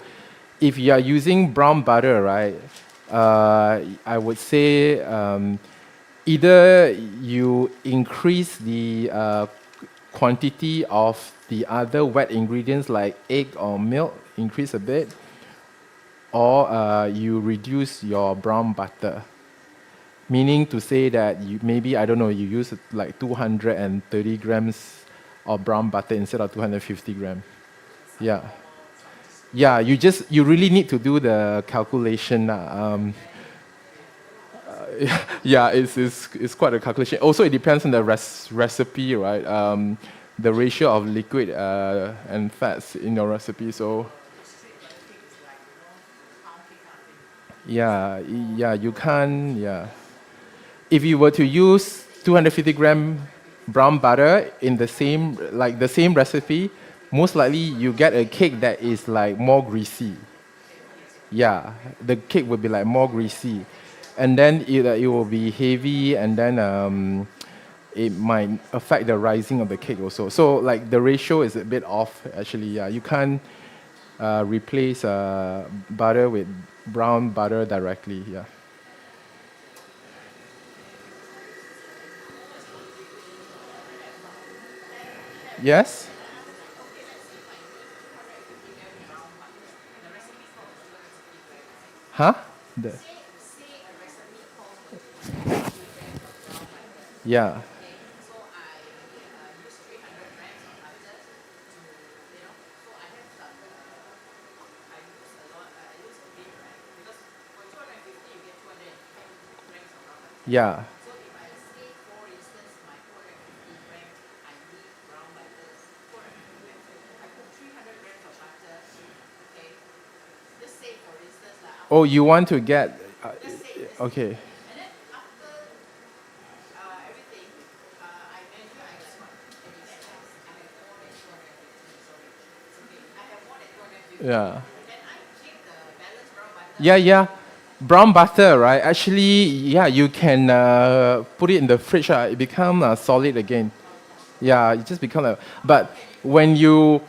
S5: if you are using brown butter, right, I would say either you increase the quantity of the other wet ingredients like egg or milk, increase a bit, or you reduce your brown butter. Meaning to say that maybe, I don't know, you use like 230 grams of brown butter instead of 250 grams. Yeah. Yeah, you really need to do the calculation. Yeah, it's quite a calculation. Also, it depends on the recipe, right? The ratio of liquid and fats in your recipe. So, yeah, you can't, yeah. If you were to use 250 gram brown butter in the same recipe, most likely you get a cake that is like more greasy. Yeah, the cake will be like more greasy. And then it will be heavy, and then it might affect the rising of the cake also. So like the ratio is a bit off actually. Yeah, you can't replace butter with brown butter directly. Yeah. Yes? Huh? Yeah. Yeah. Oh, you want to get... okay. Yeah. Yeah. Brown butter, right? Actually, yeah, you can put it in the fridge. It becomes solid again. Yeah, it just becomes. But when you,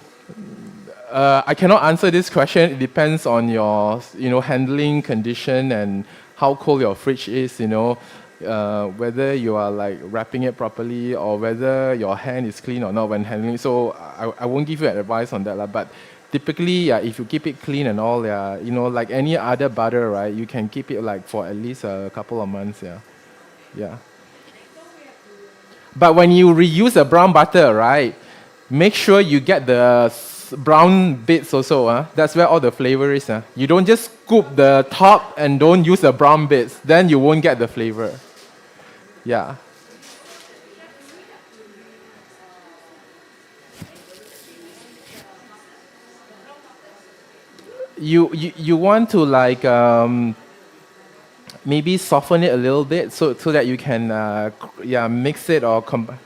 S5: I cannot answer this question. It depends on your, handling condition and how cold your fridge is. Whether you are like wrapping it properly or whether your hand is clean or not when handling. So I won't give you advice on that, but. Typically, yeah, if you keep it clean and all, yeah, like any other butter, right, you can keep it like for at least a couple of months, yeah. But when you reuse the brown butter, right, make sure you get the brown bits also. That's where all the flavor is. You don't just scoop the top and don't use the brown bits. Then you won't get the flavor. Yeah. You want to like maybe soften it a little bit so that you can mix it or combine.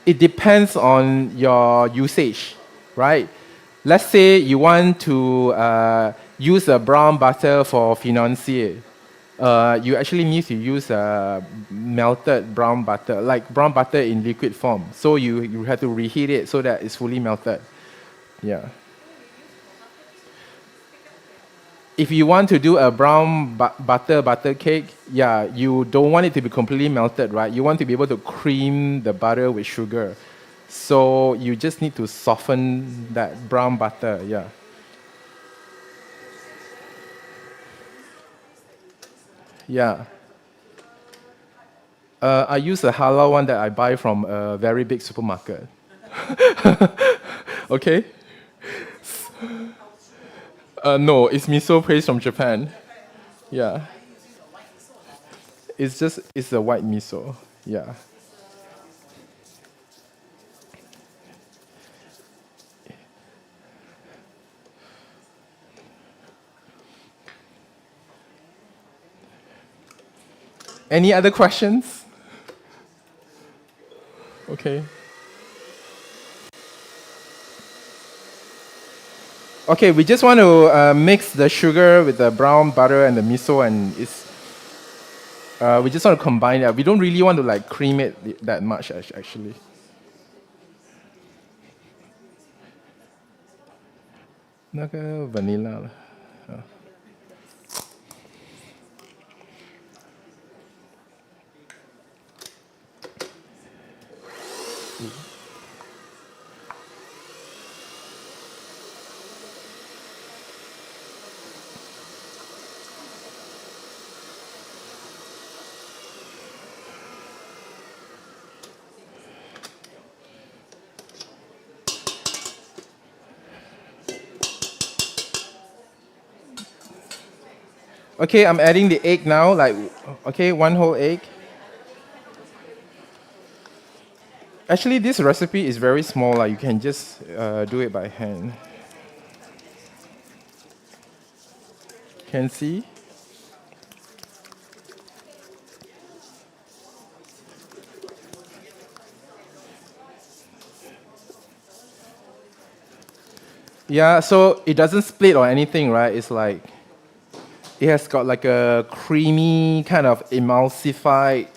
S5: It depends on your usage, right? Let's say you want to use a brown butter for financier, you actually need to use melted brown butter, like brown butter in liquid form. So you have to reheat it so that it's fully melted. Yeah. If you want to do a brown butter cake, yeah, you don't want it to be completely melted, right? You want to be able to cream the butter with sugar. So you just need to soften that brown butter, yeah. Yeah. I use a halal one that I buy from a very big supermarket. Okay? No, it's miso paste from Japan. Yeah. It's a white miso. Yeah. Any other questions? Okay. Okay, we just want to mix the sugar with the brown butter and the miso, and we just want to combine it. We don't really want to like cream it that much, actually. Vanilla 了。 Okay, I'm adding the egg now, like, okay, 1 whole egg. Actually, this recipe is very small, like, you can just do it by hand. Can see? Yeah, so it doesn't split or anything, right? It's like, it has got like a creamy kind of emulsified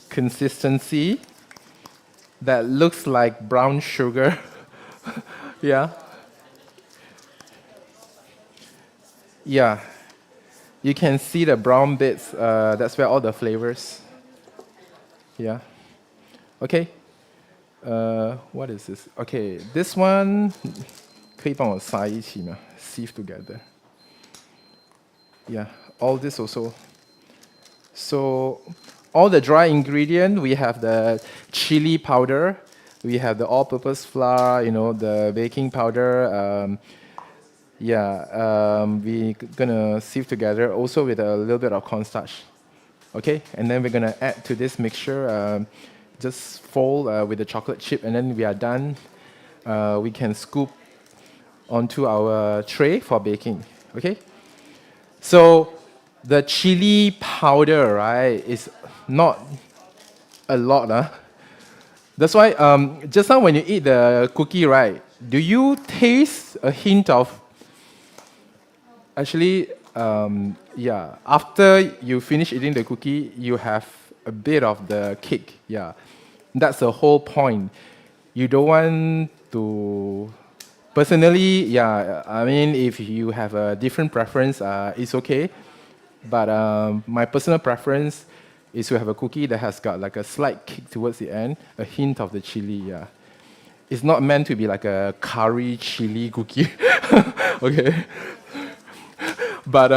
S5: consistency that looks like brown sugar. Yeah. Yeah. You can see the brown bits. That's where all the flavors. Yeah. Okay. What is this? Okay, this one 可以帮我撒一起吗? Sieve together. Yeah, all this also. So, all the dry ingredient, we have the chili powder, we have the all-purpose flour, you know, the baking powder. We're gonna sieve together also with a little bit of cornstarch. Okay, and then we're gonna add to this mixture. Just fold with the chocolate chip, and then we are done. We can scoop onto our tray for baking. Okay. So the chili powder, right, is not a lot. That's why just now when you eat the cookie, right, do you taste a hint of, actually, after you finish eating the cookie, you have a bit of the cake. Yeah, that's the whole point. You don't want to, personally, yeah, I mean, if you have a different preference, it's okay. But my personal preference is to have a cookie that has got like a slight kick towards the end, a hint of the chili, yeah. It's not meant to be like a curry chili cookie, okay? But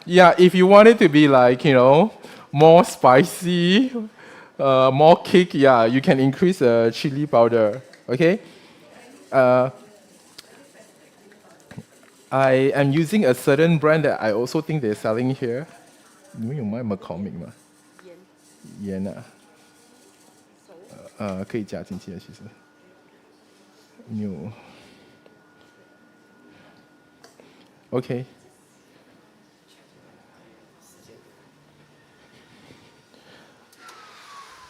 S5: yeah, if you want it to be like, you know, more spicy, more kick, yeah, you can increase the chili powder, okay? I am using a certain brand that I also think they're selling here. 你们有卖 McCormick 吗？盐啊，可以加进去的，其实。有。Okay.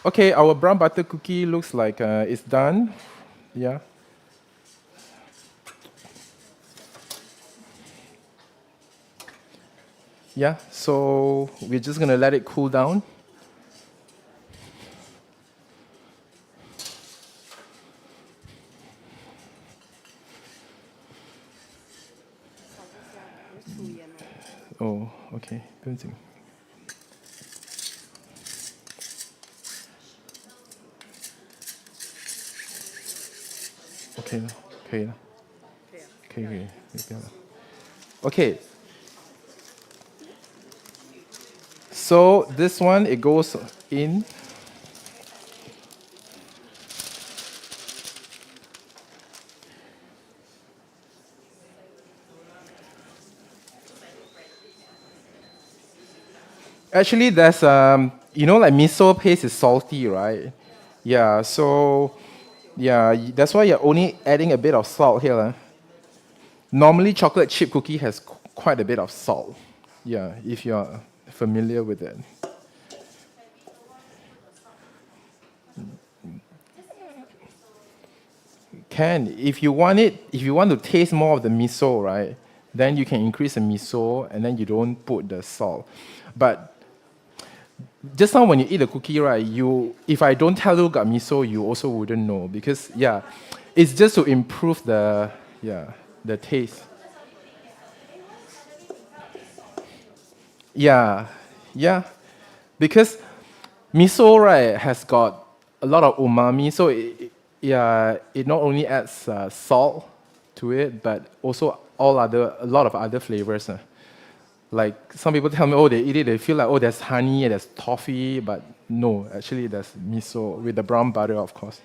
S5: Okay, our brown butter cookie looks like it's done. Yeah. Yeah, so we're just gonna let it cool down. Oh, okay, 不用紧。OK 了，可以了，可以，不要了。Okay. So this one, it goes in. Actually, there's like miso paste is salty, right? Yeah, so yeah, that's why you're only adding a bit of salt here. Normally, chocolate chip cookie has quite a bit of salt. Yeah, if you're familiar with it. Can, if you want to taste more of the miso, right? Then you can increase the miso, and then you don't put the salt. But just now when you eat the cookie, right? If I don't tell you got miso, you also wouldn't know because yeah, it's just to improve the taste. Yeah, because miso, right, has got a lot of umami, so it not only adds salt to it, but also a lot of other flavors. Like some people tell me, oh, they eat it, they feel like, oh, there's honey, there's toffee, but no, actually there's miso with the brown butter, of course.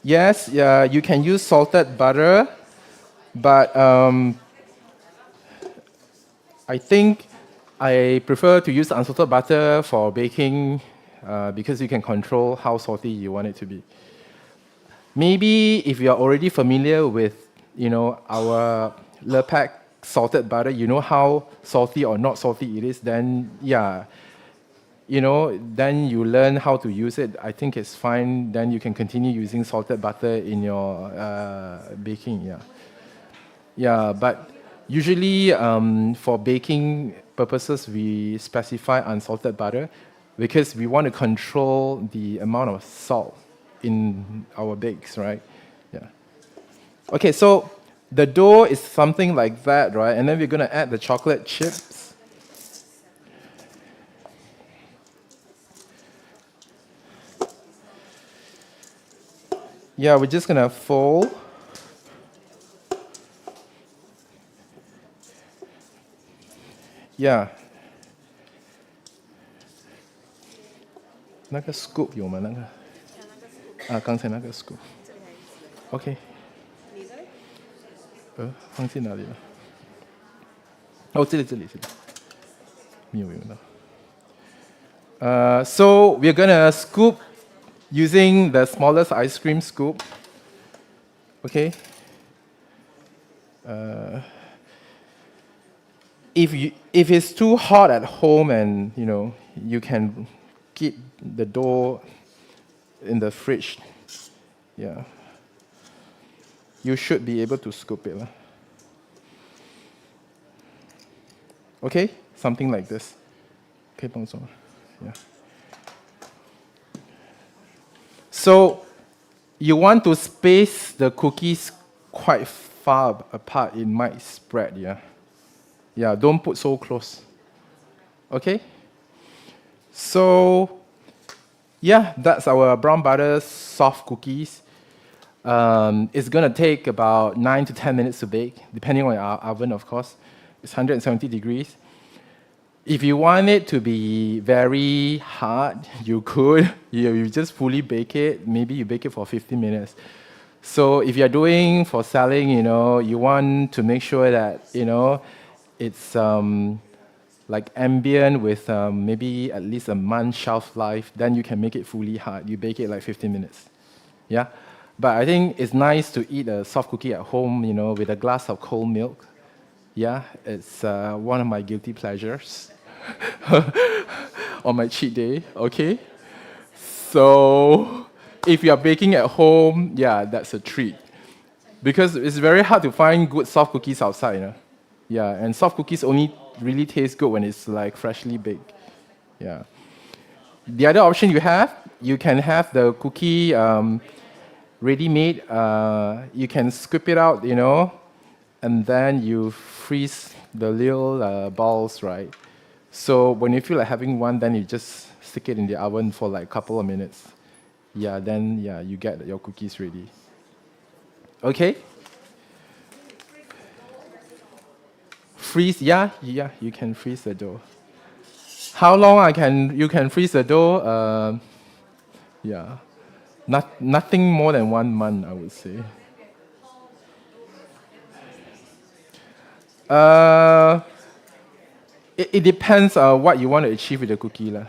S5: Yes, yeah, you can use salted butter, but I think I prefer to use unsalted butter for baking because you can control how salty you want it to be. Maybe if you're already familiar with, our LURPAK salted butter, you know how salty or not salty it is, then yeah, then you learn how to use it. I think it's fine. Then you can continue using salted butter in your baking. Yeah. But usually for baking purposes, we specify unsalted butter because we want to control the amount of salt in our bakes, right? Yeah. Okay, so the dough is something like that, right? And then we're gonna add the chocolate chips. Yeah, we're just gonna fold. Yeah. 那个 scoop 有吗？那个？啊，刚才那个 scoop。OK。放进哪里了？哦，这里。没有用到。So we're gonna scoop using the smallest ice cream scoop. Okay. If it's too hot at home and you can keep the dough in the fridge, yeah, you should be able to scoop it. Okay, something like this. Okay, yeah. So you want to space the cookies quite far apart. It might spread, yeah. Yeah, don't put so close. Okay? So, yeah, that's our brown butter soft cookies. It's gonna take about 9 to 10 minutes to bake, depending on our oven, of course. It's 170 degrees. If you want it to be very hard, you could. You just fully bake it. Maybe you bake it for 15 minutes. So if you're doing for selling, you want to make sure that, it's like ambient with maybe at least a month shelf life, then you can make it fully hard. You bake it like 15 minutes. Yeah? But I think it's nice to eat a soft cookie at home, with a glass of cold milk. Yeah, it's one of my guilty pleasures on my cheat day, okay? So, if you are baking at home, yeah, that's a treat. Because it's very hard to find good soft cookies outside, you know? Yeah, and soft cookies only really taste good when it's like freshly baked. Yeah. The other option you can have the cookie ready-made. You can scoop it out, you know, and then you freeze the little balls, right? So when you feel like having one, then you just stick it in the oven for like a couple of minutes. Yeah, then yeah, you get your cookies ready. Okay? Freeze, yeah, you can freeze the dough. How long you can freeze the dough? Yeah, nothing more than 1 month, I would say. It depends on what you want to achieve with the cookie lah.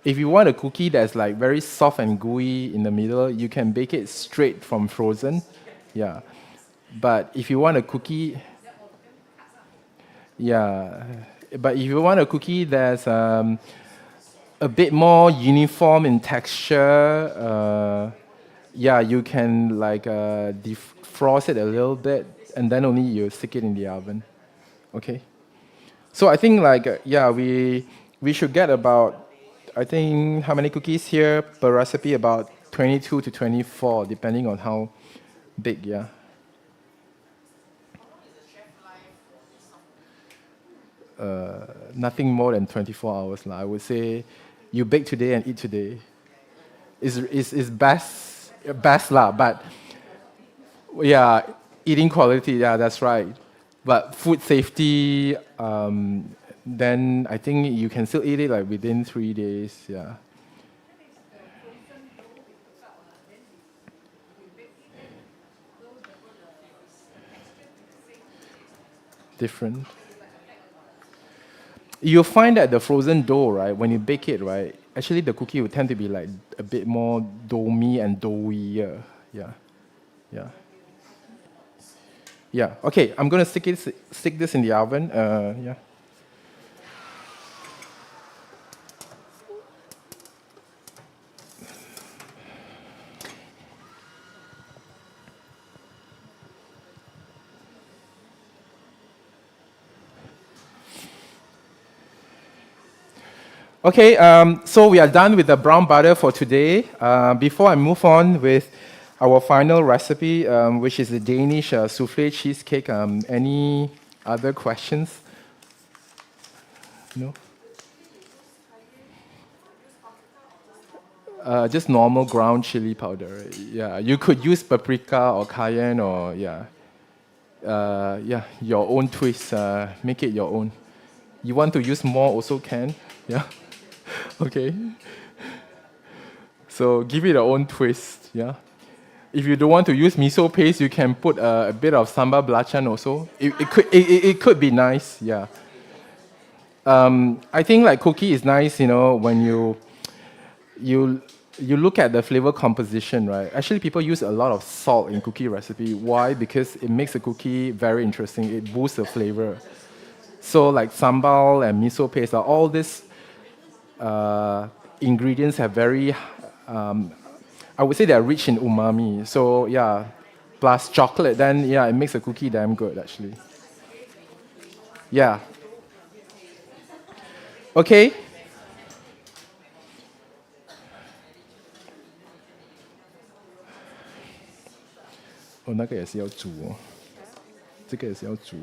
S5: If you want a cookie that's like very soft and gooey in the middle, you can bake it straight from frozen. Yeah, but if you want a cookie, that's a bit more uniform in texture, you can like defrost it a little bit, and then only you stick it in the oven. Okay. So I think like we should get about, I think how many cookies here per recipe? About 22 to 24, depending on how big. Yeah. Nothing more than 24 hours. I would say you bake today and eat today. Is best lah, but yeah, eating quality, yeah, that's right. But food safety, then I think you can still eat it like within 3 days, yeah. Different. You'll find that the frozen dough, right, when you bake it, right, actually the cookie will tend to be like a bit more domey and doughier. Yeah. Yeah. Yeah. Okay, I'm gonna stick this in the oven. Yeah. Okay, so we are done with the brown butter for today. Before I move on with our final recipe, which is the Danish souffle cheesecake, any other questions? No? Just normal ground chili powder. Yeah, you could use paprika or cayenne or, your own twist. Make it your own. You want to use more also can. Yeah. Okay. So give it your own twist, yeah. If you don't want to use miso paste, you can put a bit of sambal belacan also. It could be nice, yeah. I think like cookie is nice, you know, when you look at the flavor composition, right? Actually, people use a lot of salt in cookie recipe. Why? Because it makes the cookie very interesting. It boosts the flavor. So like sambal and miso paste are all this. Ingredients have very, I would say they're rich in umami. So yeah, plus chocolate, then yeah, it makes a cookie damn good actually. Yeah. Okay. Oh, 那个也是要煮哦，这个也是要煮，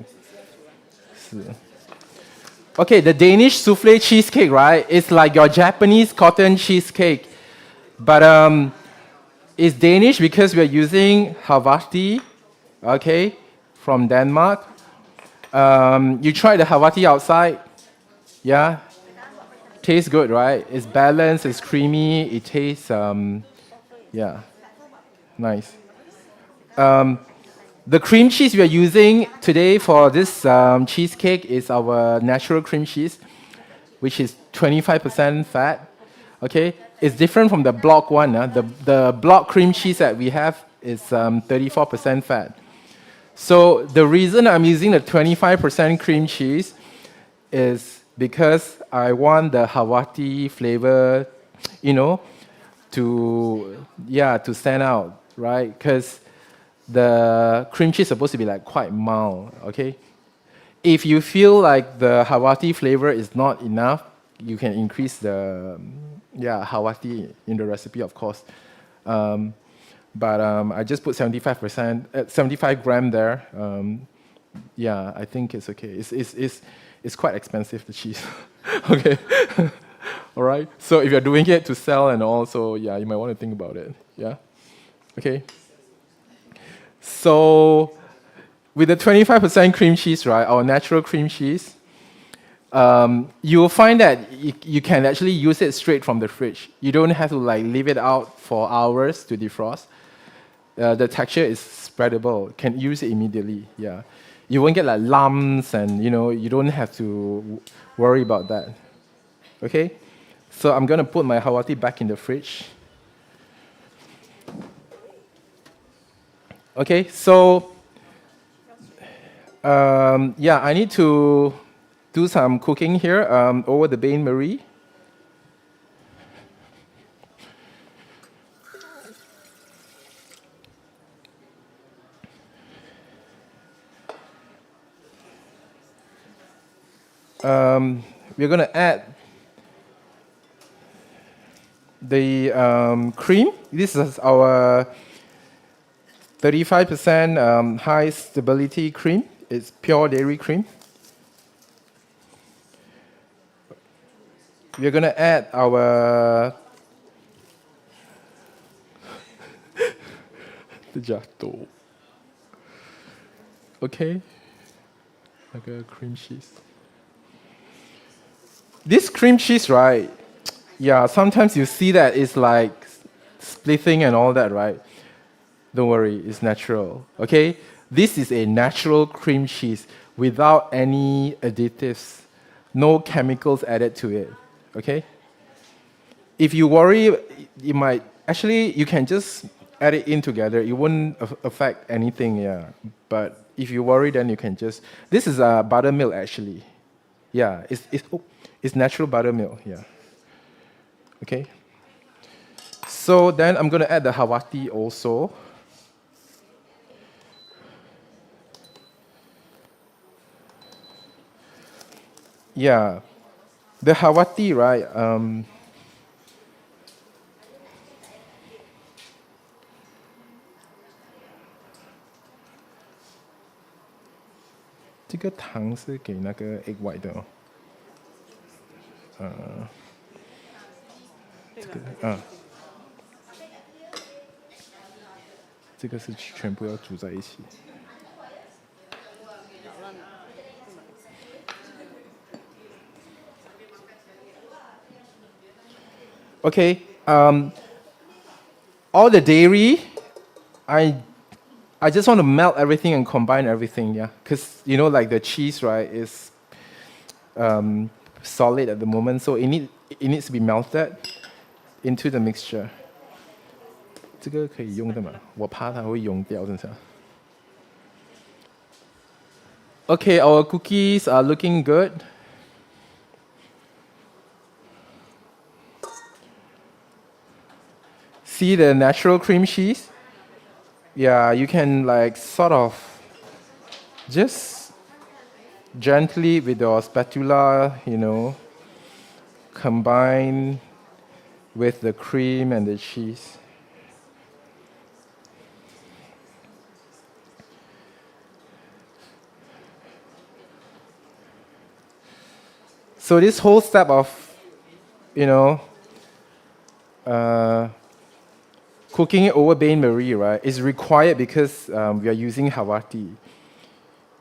S5: 是。Okay, the Danish souffle cheesecake, right? It's like your Japanese cotton cheesecake. But it's Danish because we're using Havarti, okay, from Denmark. You try the Havarti outside. Yeah? Tastes good, right? It's balanced, it's creamy, it tastes, yeah, nice. The cream cheese we are using today for this cheesecake is our natural cream cheese, which is 25% fat. Okay, it's different from the block one. The block cream cheese that we have is 34% fat. So the reason I'm using the 25% cream cheese is because I want the Havarti flavor, you know, to stand out, right? Because the cream cheese is supposed to be like quite mild, okay? If you feel like the Havarti flavor is not enough, you can increase the Havarti in the recipe, of course. But I just put 75 gram there. I think it's okay. It's quite expensive, the cheese. Okay. All right. So if you're doing it to sell and all, so you might want to think about it. Yeah. Okay. So with the 25% cream cheese, right, our natural cream cheese, you will find that you can actually use it straight from the fridge. You don't have to like leave it out for hours to defrost. The texture is spreadable. Can use it immediately. Yeah, you won't get like lumps, and you don't have to worry about that. Okay, so I'm gonna put my Havarti back in the fridge. Okay, so I need to do some cooking here over the bain marie. We're going to add the cream. This is our 35% high stability cream. It's pure dairy cream. We're going to add our terjatuh. Okay, like a cream cheese. This cream cheese, right? Yeah, sometimes you see that it's like splitting and all that, right? Don't worry, it's natural. Okay, this is a natural cream cheese without any additives, no chemicals added to it. Okay. If you worry, you might actually you can just add it in together. It won't affect anything. Yeah, but if you worry, then you can just. This is buttermilk actually. Yeah, it's natural buttermilk. Yeah. Okay. So then I'm going to add the Havarti also. Yeah, the Havarti, right? 这个糖是给那个 egg white 的哦。这个是全部要煮在一起。Okay, all the dairy, I just want to melt everything and combine everything, yeah. Because, like the cheese, right, is solid at the moment, so it needs to be melted into the mixture. 这个可以用的吗？我怕它会溶掉，真是。Okay, our cookies are looking good. See the natural cream cheese? Yeah, you can like sort of just gently with your spatula, combine with the cream and the cheese. So this whole step of, cooking it over bain marie, right, is required because we are using Havarti.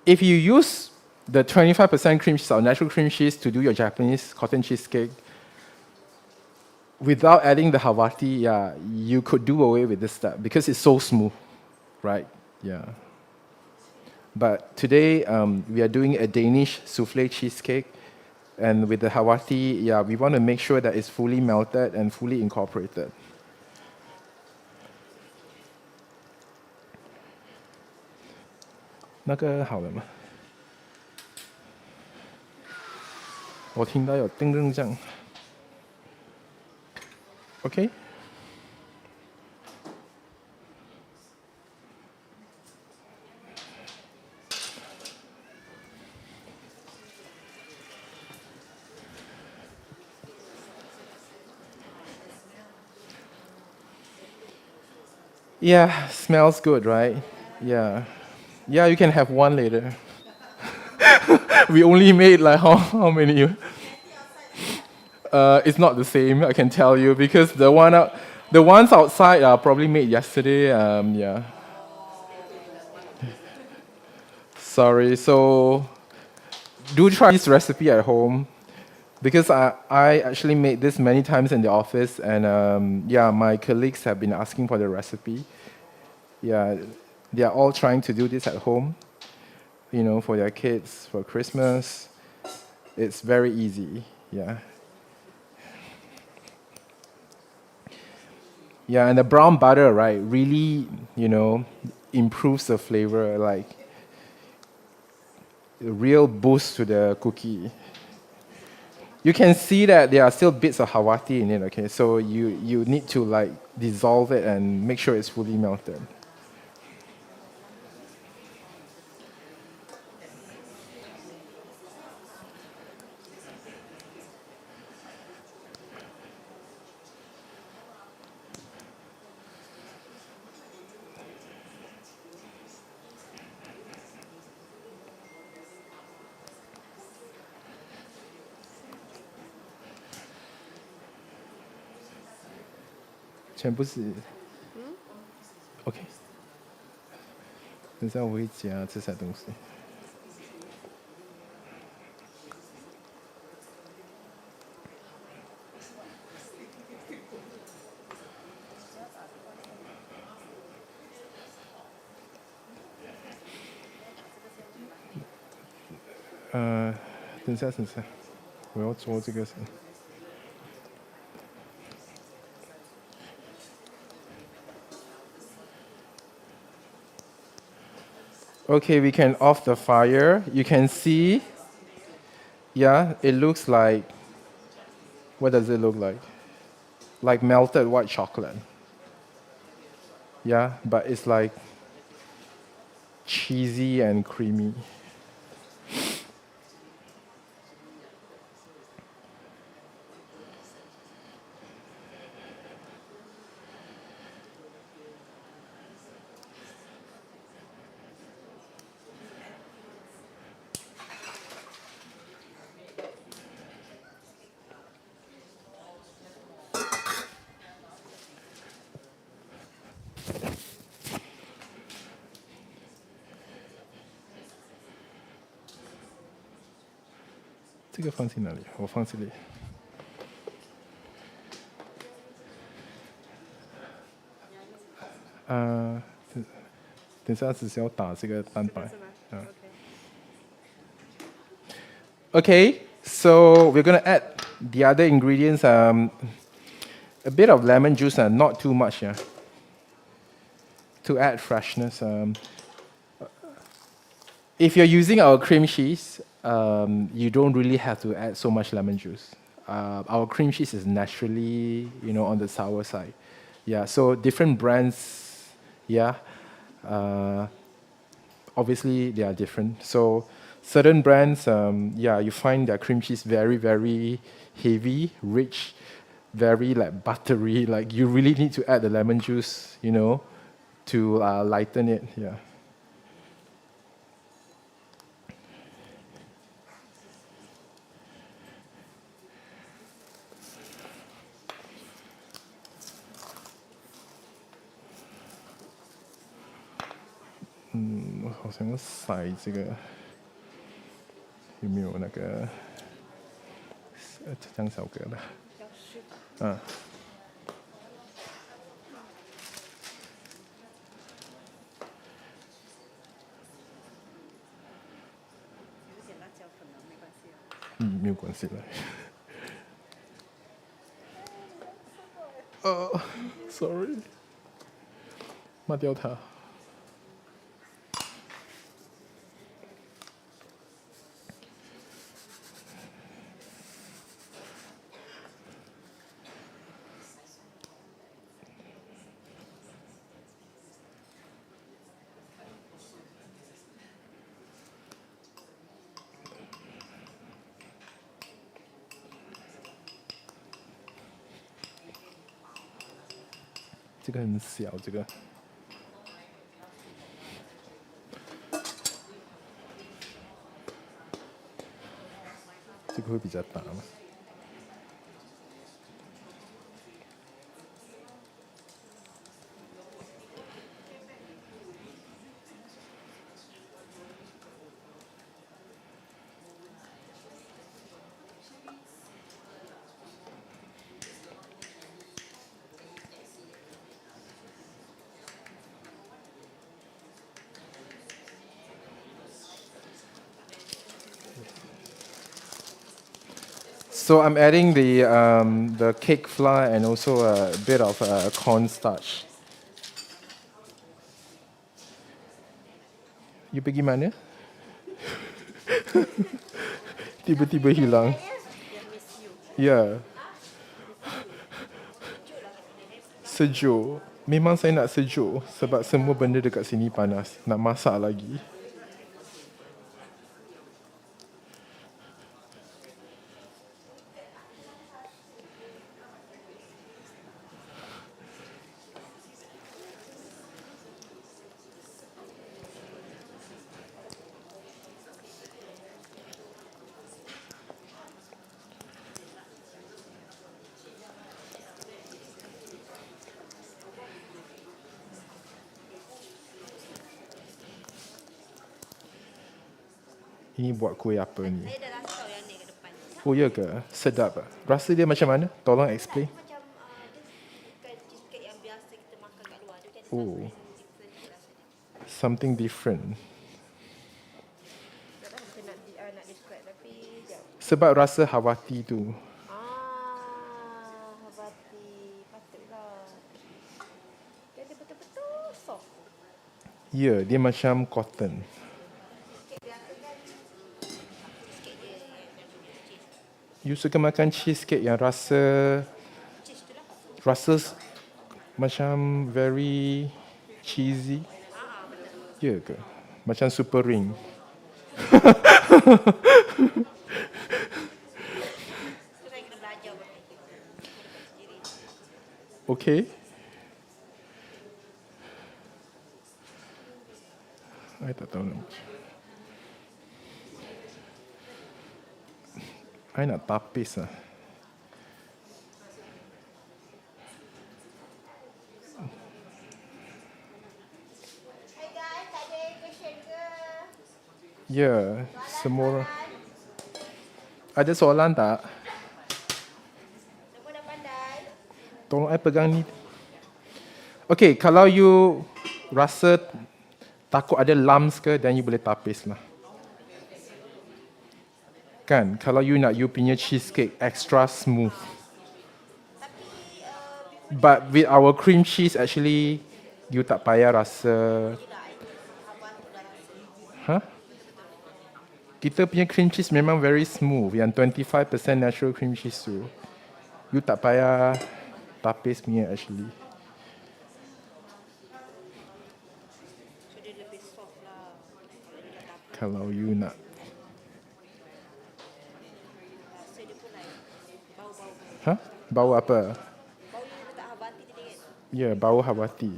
S5: If you use the 25% cream cheese or natural cream cheese to do your Japanese cotton cheesecake without adding the Havarti, you could do away with this step because it's so smooth, right? Yeah. But today we are doing a Danish souffle cheesecake, and with the Havarti, we want to make sure that it's fully melted and fully incorporated. Okay. Yeah, smells good, right? Yeah. Yeah, you can have one later. We only made like how many? It's not the same, I can tell you, because the ones outside are probably made yesterday. Yeah. Sorry. So do try this recipe at home, because I actually made this many times in the office, and yeah, my colleagues have been asking for the recipe. Yeah, they are all trying to do this at home, for their kids for Christmas. It's very easy. Yeah. Yeah, and the brown butter, right, really, improves the flavor, like a real boost to the cookie. You can see that there are still bits of Hawati in it, okay? So you need to like dissolve it and make sure it's fully melted. OK， 等下我会加这些东西。等下，我要做这个先。Okay, we can off the fire. You can see, yeah, it looks like, what does it look like? Like melted white chocolate. Yeah, but it's like cheesy and creamy. This个放进哪里？我放这里。等下只是要打这个蛋白。Okay, so we're gonna add the other ingredients. A bit of lemon juice, not too much, yeah, to add freshness. If you're using our cream cheese, you don't really have to add so much lemon juice. Our cream cheese is naturally, on the sour side. Yeah, so different brands, yeah, obviously they are different. So certain brands, yeah, you find their cream cheese very, very heavy, rich, very like buttery. Like you really need to add the lemon juice, to lighten it. Yeah. Ừ, 我好像要塞这个，有没有那个这张小格的？嗯。没有关系的。sorry， 抹掉它。这个很小，这个。会比较大嘛。So I'm adding the cake flour and also a bit of cornstarch. You pergi mana? Tiba-tiba hilang. Ya. Sejuk. Memang saya nak sejuk sebab semua benda dekat sini panas. Nak masak lagi. Ini buat kuih apa ni?
S1: Saya dah rasa tau yang ni kat depan.
S5: Oh ya ke? Sedap tak? Rasa dia macam mana? Tolong explain.
S1: Macam dia bukan cheesecake yang biasa kita makan kat luar. Dia macam
S5: Oh,
S1: different rasanya.
S5: something different.
S1: Tak tahu macam nak describe tapi sekejap.
S5: Sebab rasa hawati tu.
S1: Habati. Patutlah. Dia ada betul-betul soft.
S5: Ya, dia macam cotton. You suka makan cheesecake yang rasa macam very cheesy? Ya ke? Macam super ring.
S1: Saya kena belajar buat itu.
S5: Okay. I tak tahu nama. I nak tapis lah.
S1: Hai guys, tak ada question ke?
S5: Ya, semua orang. Ada soalan tak?
S1: Semua dah pandai?
S5: Tolong I pegang ni. Okay, kalau you rasa takut ada lumps ke, then you boleh tapis lah. Kan, kalau you nak you punya cheesecake extra smooth. But with our cream cheese, actually, you tak payah rasa. Huh? Kita punya cream cheese memang very smooth. Yang 25% natural cream cheese tu. You tak payah tapis punya actually.
S1: So dia lebih soft lah.
S5: Kalau you nak.
S1: Rasa dia pun like bau-bau.
S5: Hah? Bau apa?
S1: Bau yang letak habati tadi kan?
S5: Ya, bau hawati.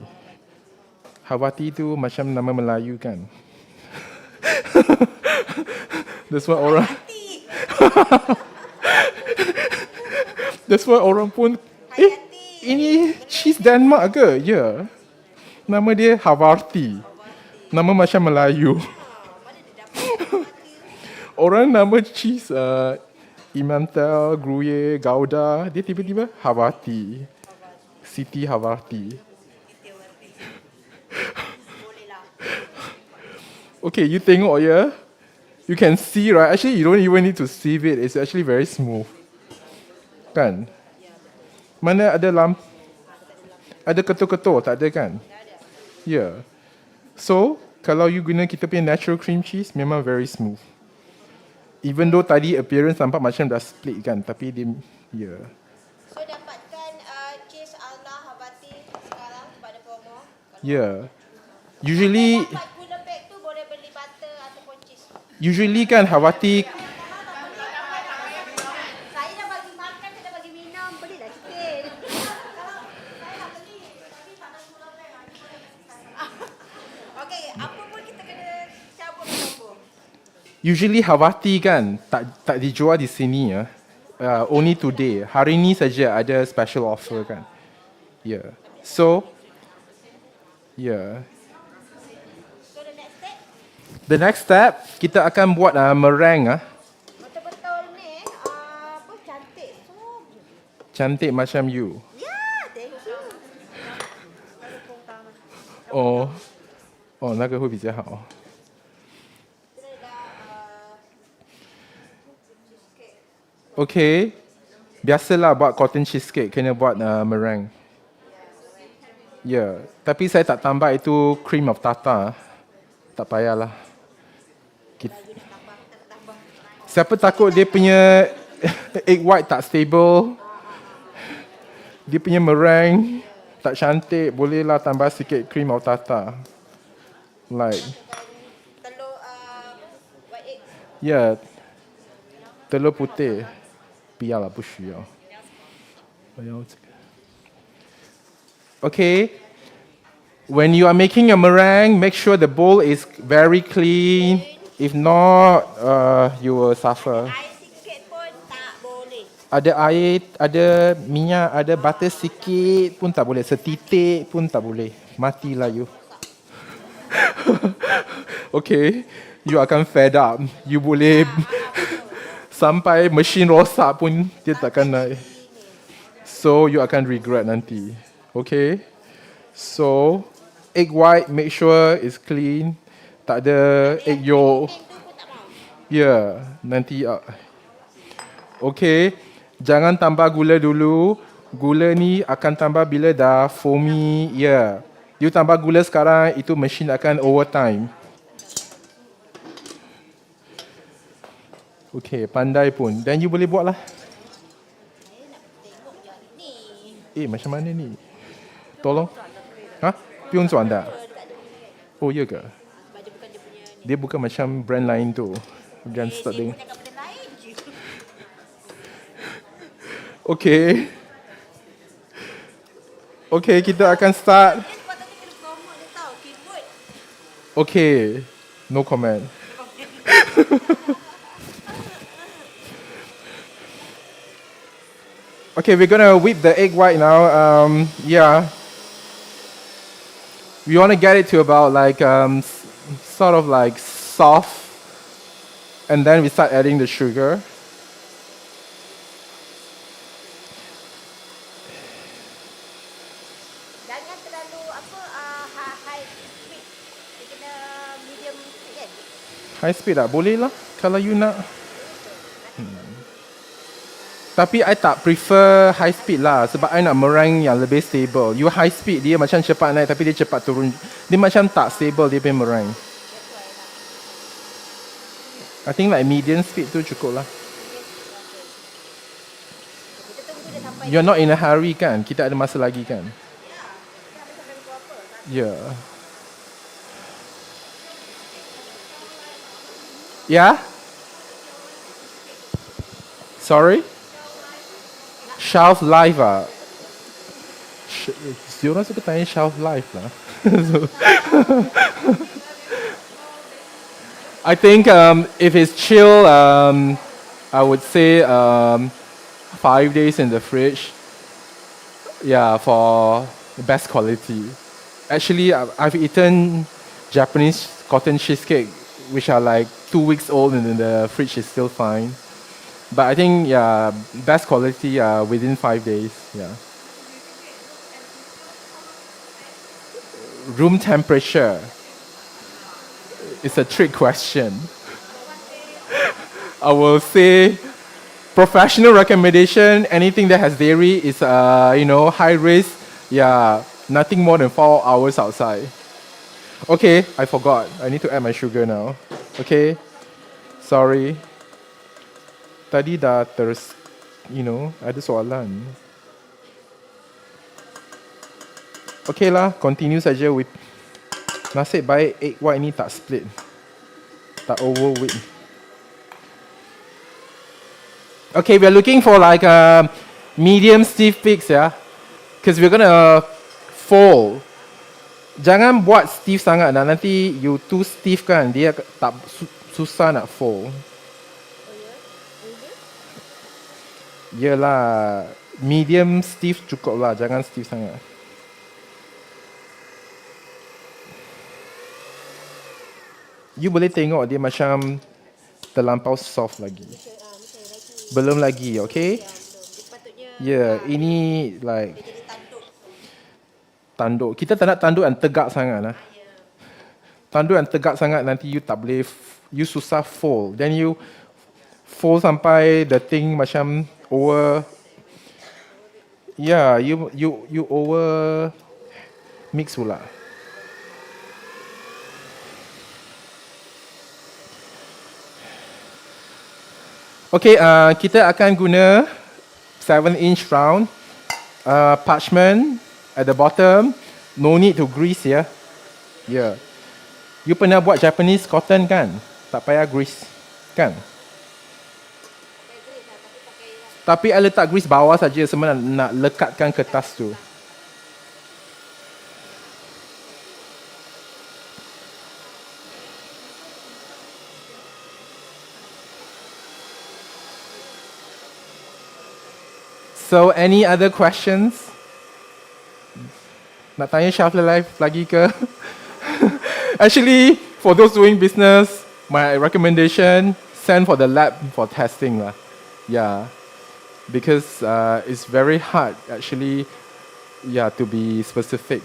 S5: Hawati tu macam nama Melayu kan? That's why orang That's why orang pun ini cheese Denmark ke? Ya. Nama dia Havarti. Nama macam Melayu. Orang nama cheese Emmental, Gruyere, Gouda, dia tiba-tiba Havarti. Siti Havarti. Okay, you tengok ya. You can see, right? Actually, you don't even need to sieve it. It's actually very smooth. Kan? Mana ada ada ketul-ketul? Tak ada kan? Yeah. So, kalau you guna kita punya natural cream cheese, memang very smooth. Even though tadi appearance nampak macam dah split kan, tapi dia, yeah.
S1: So dapatkan cheese ala habati sekarang sebab ada promo.
S5: Yeah. Usually,
S1: Dapat gula pack tu boleh beli butter ataupun cheese.
S5: usually kan Hawati,
S1: Saya dah bagi makan, saya dah bagi minum, belilah sikit. Saya nak beli, tapi tak ada gula pack. Okey, apa pun kita kena cabut combo.
S5: Usually Hawati kan tak dijual di sini ya. Only today. Hari ni saja ada special offer kan. Yeah. So, yeah. The next step kita akan buat meringue.
S1: Betul-betul ni apa cantik. So,
S5: Cantik macam you.
S1: yeah, thank you.
S5: 那个会比较好。Okay. Biasalah buat cotton cheesecake kena buat meringue. Ya, tapi saya tak tambah itu cream of tartar. Tak payahlah. Siapa takut dia punya egg white tak stable, dia punya meringue tak cantik, bolehlah tambah sikit cream of tartar. Like,
S1: Telur white egg.
S5: ya, telur putih. 不要了，不需要。我要这个。Okay. When you are making a meringue, make sure the bowl is very clean. If not, you will suffer.
S1: Air sikit pun tak boleh.
S5: Ada air, ada minyak, ada butter sikit pun tak boleh. Setitik pun tak boleh. Matilah you. Okay. You akan fed up. You boleh sampai mesin rosak pun dia takkan naik. So you akan regret nanti. Okay. So egg white make sure is clean. Tak ada egg yolk. Yeah, nanti okay. Jangan tambah gula dulu. Gula ni akan tambah bila dah foamy. Yeah. You tambah gula sekarang, itu mesin akan overtime. Okay, pandai pun. Dan you boleh buat lah. Macam mana ni? Tolong. Ha? 不用转的. Oh, ya ke? Dia bukan macam brand lain tu. Brand start dengan. Okay. Okay, kita akan start. Okay. No comment. Okay, we're gonna whip the egg white now. Yeah. We want to get it to about like sort of like soft, and then we start adding the sugar.
S1: Jangan terlalu high speed. Dia kena medium speed kan?
S5: High speed tak boleh lah kalau you nak. Tapi I tak prefer high speed lah sebab I nak meringue yang lebih stable. You high speed dia macam cepat naik tapi dia cepat turun. Dia macam tak stable dia punya meringue. I think like medium speed tu cukup lah. You're not in a hurry kan? Kita ada masa lagi kan? Yeah. Yeah? Sorry? Shelf life diorang suka tanya shelf life lah. I think if it's chill, I would say 5 days in the fridge. Yeah, for the best quality. Actually, I've eaten Japanese cotton cheesecake, which are like 2 weeks old and then the fridge is still fine. But I think, yeah, best quality within 5 days, yeah. Room temperature is a trick question. I will say professional recommendation, anything that has dairy is, high risk. Yeah, nothing more than 4 hours outside. Okay, I forgot. I need to add my sugar now. Okay, sorry. Tadi dah ada soalan. Okay lah, continue saja with. Nasib baik egg white ni tak split. Tak overweight. Okay, we're looking for like a medium stiff peaks, yeah. Because we're gonna fold. Jangan buat stiff sangat, nanti you too stiff kan, dia tak susah nak fold. Yelah, medium stiff cukup lah, jangan stiff sangat. You boleh tengok dia macam terlampau soft lagi. Belum lagi, okay? Ya, ini like tanduk. Kita tak nak tanduk yang tegak sangat lah. Tanduk yang tegak sangat nanti you tak boleh, you susah fold. Then you fold sampai the thing macam over. Yeah, you over mix pula. Okay, kita akan guna 7-inch round parchment at the bottom. No need to grease ya. Yeah. You pernah buat Japanese cotton kan? Tak payah grease kan? Tapi I letak grease bawah saja semua nak lekatkan kertas tu. So any other questions? Nak tanya shelf life lagi ke? Actually, for those doing business, my recommendation, send for the lab for testing lah. Yeah. Because it's very hard actually, yeah, to be specific.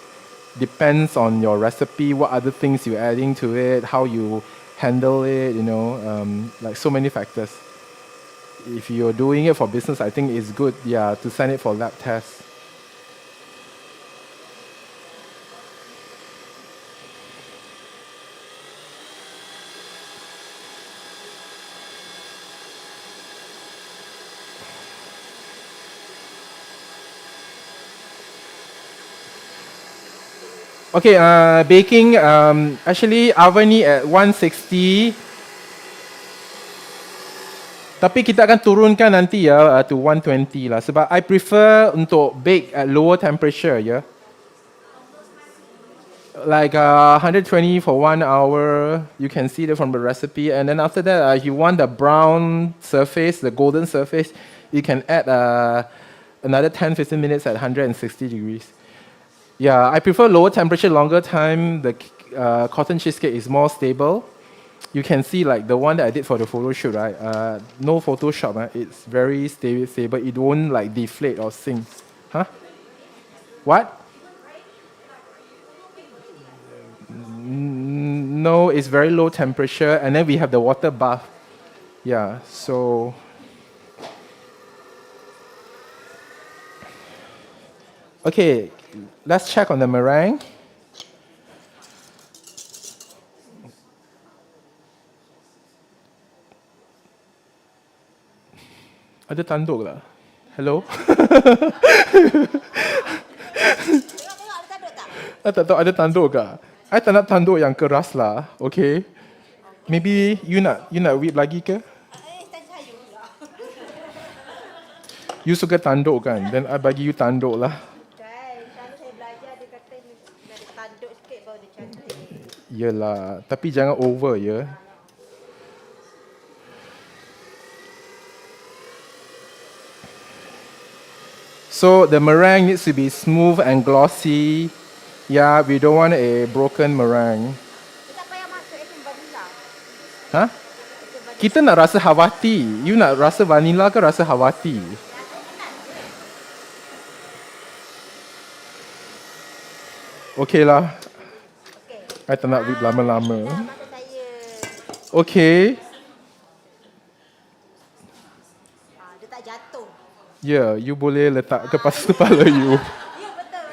S5: Depends on your recipe, what other things you're adding to it, how you handle it, you know, like so many factors. If you're doing it for business, I think it's good, yeah, to send it for lab tests. Okay, baking, actually oven ni at 160. Tapi kita akan turunkan nanti ya to 120 lah. Sebab I prefer untuk bake at lower temperature ya. Like 120 for 1 hour. You can see that from the recipe. And then after that, if you want the brown surface, the golden surface, you can add another 10-15 minutes at 160 degrees. Yeah, I prefer lower temperature, longer time. The cotton cheesecake is more stable. You can see like the one that I did for the photo shoot, right? No Photoshop, it's very stable. It won't like deflate or sink. Huh? What? No, it's very low temperature, and then we have the water bath. Yeah, so. Okay, let's check on the meringue. Ada tanduk lah. Hello? I tak tahu ada tanduk ke? I tak nak tanduk yang keras lah, okay? Maybe you nak whip lagi ke? You suka tanduk kan? Then I bagi you tanduk lah. Yelah, tapi jangan over ya. So the meringue needs to be smooth and glossy. Yeah, we don't want a broken meringue. Huh? Kita nak rasa Hawati. You nak rasa vanilla ke rasa Hawati? Okay lah. I tak nak whip lama-lama. Okay.
S1: Dia tak jatuh.
S5: Yeah, you boleh letak ke pas kepala you.
S1: Ya, betul.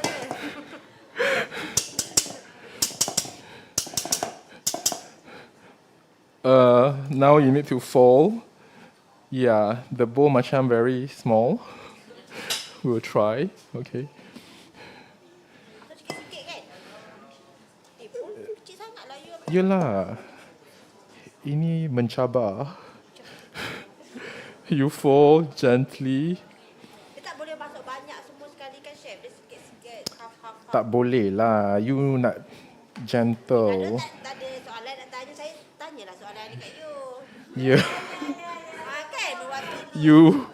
S5: Now you need to fold. Yeah, the bowl macam very small. We'll try. Okay.
S1: Sikit-sikit kan? Kecil sangatlah you.
S5: Yelah. Ini mencabar. You fold gently.
S1: Dia tak boleh masuk banyak semua sekali kan, chef? Dia sikit-sikit, half-half.
S5: Tak boleh lah. You nak gentle.
S1: Tak ada soalan nak tanya, saya tanyalah soalan ni kat you.
S5: Yeah.
S1: Kan mewakili.
S5: You.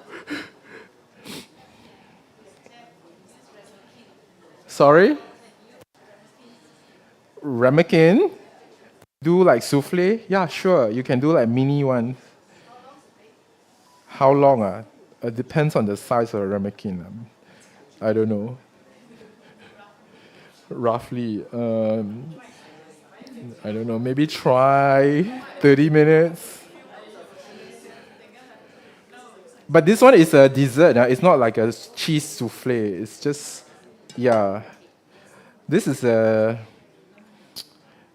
S5: Sorry? Ramekin? Do like souffle? Yeah, sure. You can do like mini ones. How long? It depends on the size of the ramekin. I don't know. Roughly. I don't know. Maybe try 30 minutes. But this one is a dessert. It's not like a cheese souffle. It's just, yeah. This is a.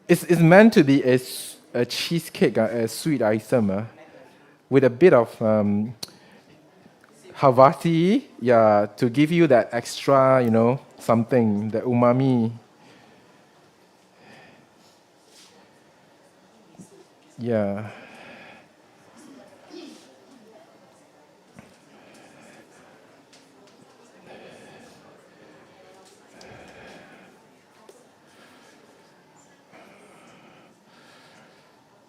S5: It's meant to be a cheesecake, a sweet item, with a bit of Havati, yeah, to give you that extra, something, the umami. Yeah.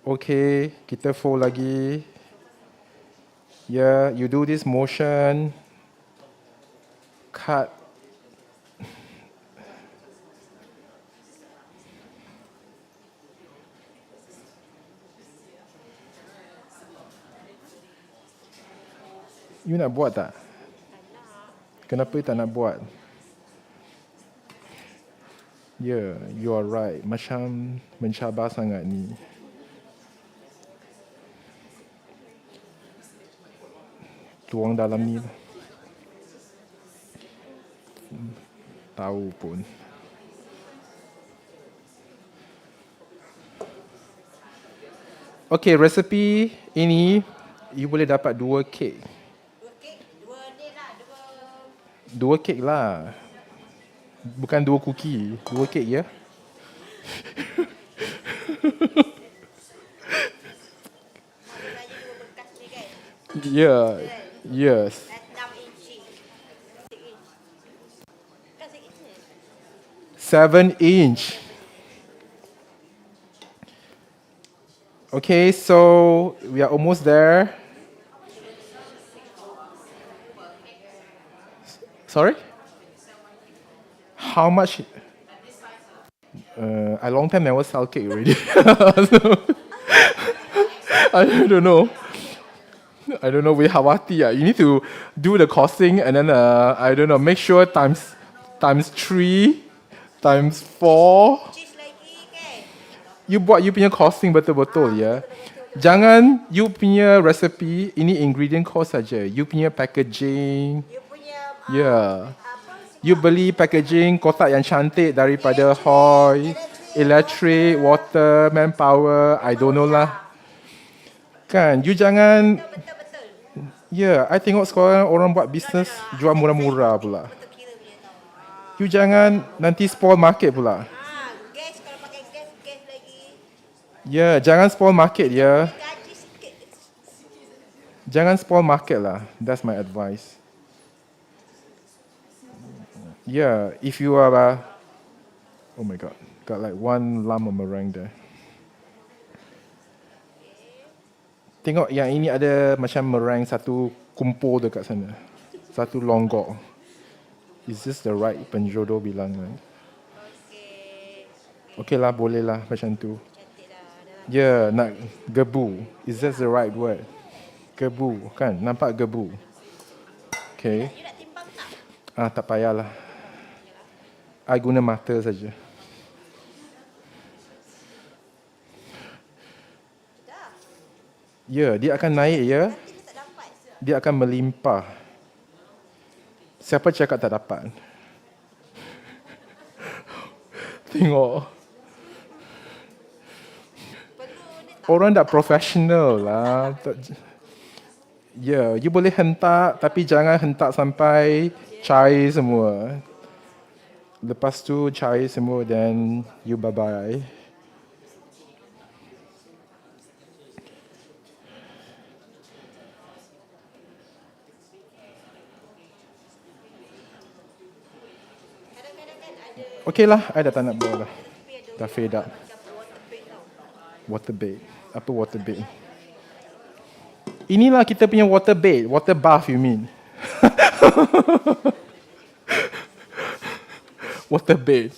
S5: Okay, kita fold lagi. Yeah, you do this motion. Cut. You nak buat tak? Kenapa you tak nak buat? Yeah, you are right. Macam mencabar sangat ni. Tuang dalam ni. Tahu pun. Okay, resepi ini you boleh dapat 2 kek.
S1: 2 kek, 2 ni lah,
S5: 2 kek lah. Bukan 2 cookie, 2 kek ya.
S1: Saya 2 bekas ni kan.
S5: Yeah, yes.
S1: 6 inci. 6 inch. Kan 6 inch ni?
S5: 7 inch. Okay, so we are almost there. Sorry? How much? I long time never sell cake already. So, I don't know. I don't know. We Hawati. You need to do the costing and then I don't know. Make sure times 3, times 4.
S1: Cheese lagi kan?
S5: You buat you punya costing betul-betul ya. Jangan you punya recipe ini ingredient cost saja. You punya packaging.
S1: You punya
S5: Yeah. You beli packaging kotak yang cantik daripada Hoy, electric, water, manpower, I don't know lah. Kan, you jangan.
S1: betul-betul.
S5: Yeah, I tengok sekarang orang buat bisnes jual murah-murah pula.
S1: Betul kira punya tau.
S5: You jangan nanti spoil market pula.
S1: Gas kalau pakai gas lagi.
S5: Yeah, jangan spoil market ya.
S1: Gaji sikit.
S5: Jangan spoil market lah. That's my advice. Yeah, if you are, oh my god, got like 1 lump of meringue there. Tengok yang ini ada macam meringue satu kumpul dekat sana. Satu longgok. Is this the right penjodoh bilang kan? Okay lah, boleh lah macam tu. Yeah, nak gebu. Is that the right word? Gebu, kan? Nampak gebu. Okay.
S1: You nak timbang tak?
S5: Tak payahlah. I guna mata saja. Ya, dia akan naik ya. Dia akan melimpah. Siapa cakap tak dapat? Tengok. Orang dah profesional lah. Ya, you boleh hentak tapi jangan hentak sampai cair semua. Lepas tu cair semua then you bye-bye. Okay lah, I dah tak nak buat lah. Dah fed up. Water bed. Apa water bed? Inilah kita punya water bed, water bath you mean. Water bed.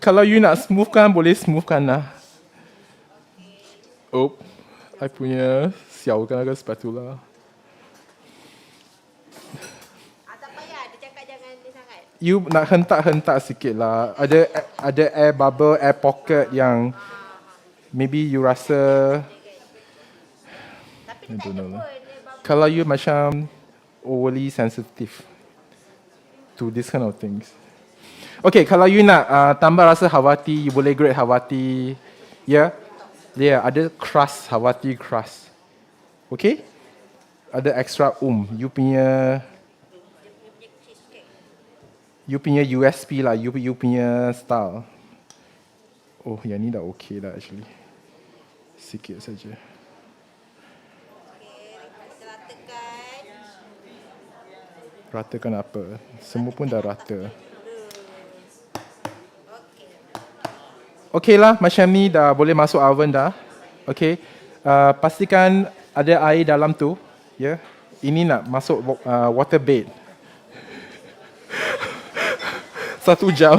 S5: Kalau you nak smoothkan, boleh smoothkan lah. Oh, I punya siaukan ke spatula.
S1: Tak payah, dia cakap jangan ni sangat.
S5: You nak hentak-hentak sikit lah. Ada air bubble, air pocket yang maybe you rasa.
S1: Tapi
S5: I
S1: dia tak
S5: don't
S1: ada
S5: know
S1: pun.
S5: lah. Kalau you macam overly sensitive to this kind of things. Okay, kalau you nak tambah rasa Hawati, you boleh grate Hawati. Yeah, ada crust, Hawati crust. Okay? Ada extra you punya USP lah, you punya style. Oh, yang ni dah okay dah actually. Sikit saja. Ratakan apa? Semua pun dah rata. Okey lah, macam ni dah boleh masuk oven dah. Okey. Pastikan ada air dalam tu. Ya. Yeah. Ini nak masuk water bed. 1 jam.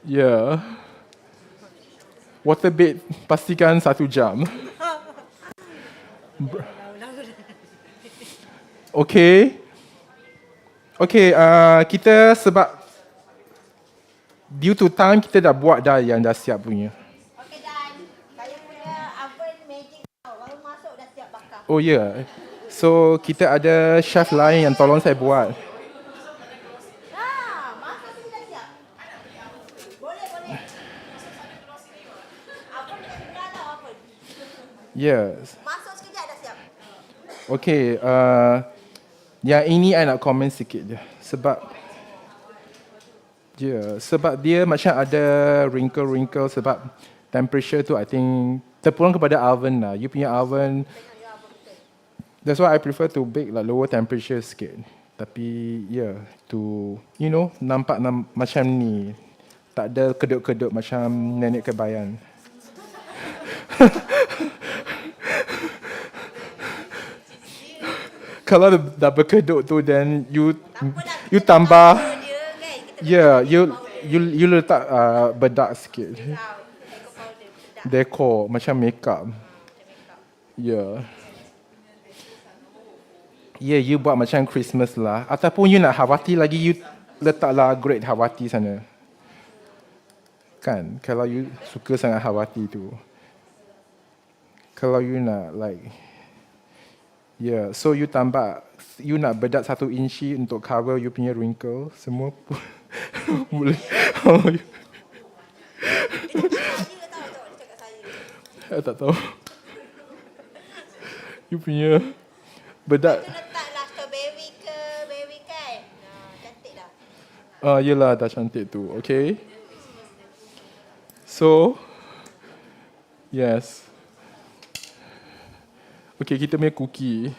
S5: Ya. Yeah. Water bed pastikan 1 jam. Okay. Okay, kita sebab due to time kita dah buat dah yang dah siap punya.
S1: Okay, Dan. Saya punya oven magic tau. Baru masuk dah siap bakar.
S5: Oh ya. Yeah. So kita ada chef lain yang tolong saya buat.
S1: Masak sini dah siap. Boleh. Oven dia rendah tau, oven.
S5: Yes.
S1: Masuk sekejap dah siap.
S5: Okay, yang ini I nak komen sikit je. Sebab dia macam ada wrinkle sebab temperature tu I think terpulang kepada oven lah. You punya oven, that's why I prefer to bake lah lower temperature sikit. Tapi to nampak macam ni. Tak ada kedut-kedut macam nenek kebayan. Kalau dah berkedut tu, then you tambah, you letak bedak sikit, dekor macam makeup, you buat macam Christmas lah, ataupun you nak Hawati lagi, you letaklah grate Hawati sana, kan? Kalau you suka sangat Hawati tu, kalau you nak like. So you tambah, you nak bedak 1 inci untuk cover you punya wrinkle, semua boleh. Saya tak tahu. You punya bedak.
S1: Itu letaklah strawberry ke berry kan. Cantik dah.
S5: Yelah, dah cantik tu. Okay. So, yes. Okay, kita punya cookie.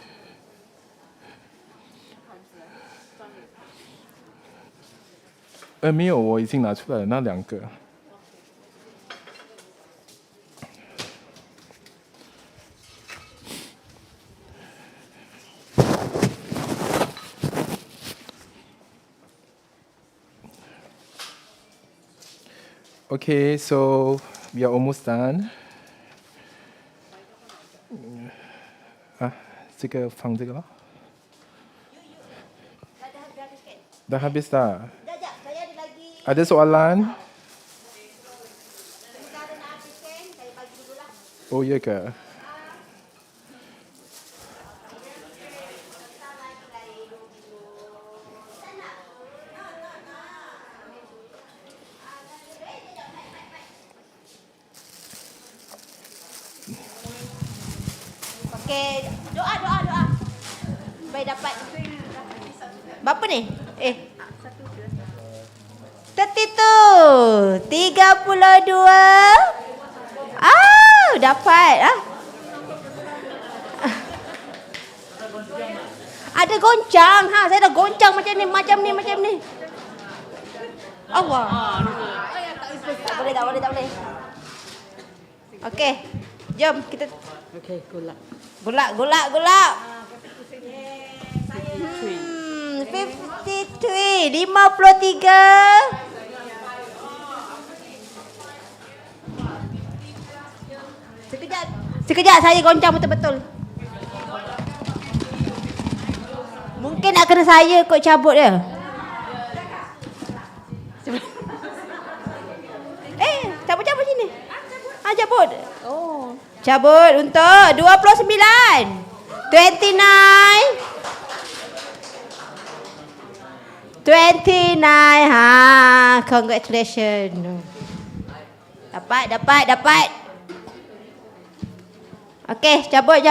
S5: 没有，我已经拿出来了，那2个。Okay, so we are almost done. 这个放这个了。Dah habis dah.
S1: Sekejap, saya ada lagi.
S5: Ada soalan?
S1: Sementara nak habiskan, saya bagi dulu lah.
S5: Oh ya ke?
S1: Okey, doa. Supaya dapat. Berapa ni? 32. 32. Dapat. Ada goncang. Saya dah goncang macam ni. Allah. Tak boleh. Okey. Jom kita
S7: Okay, good luck.
S1: gulak. 53, 53. Sekejap saya goncang betul-betul. Mungkin nak kena saya kot cabut dia. Cabut sini. Cabut.
S2: Oh.
S1: Cabut untuk 29. 29. 29. Congratulations. Dapat. Okey, cabut.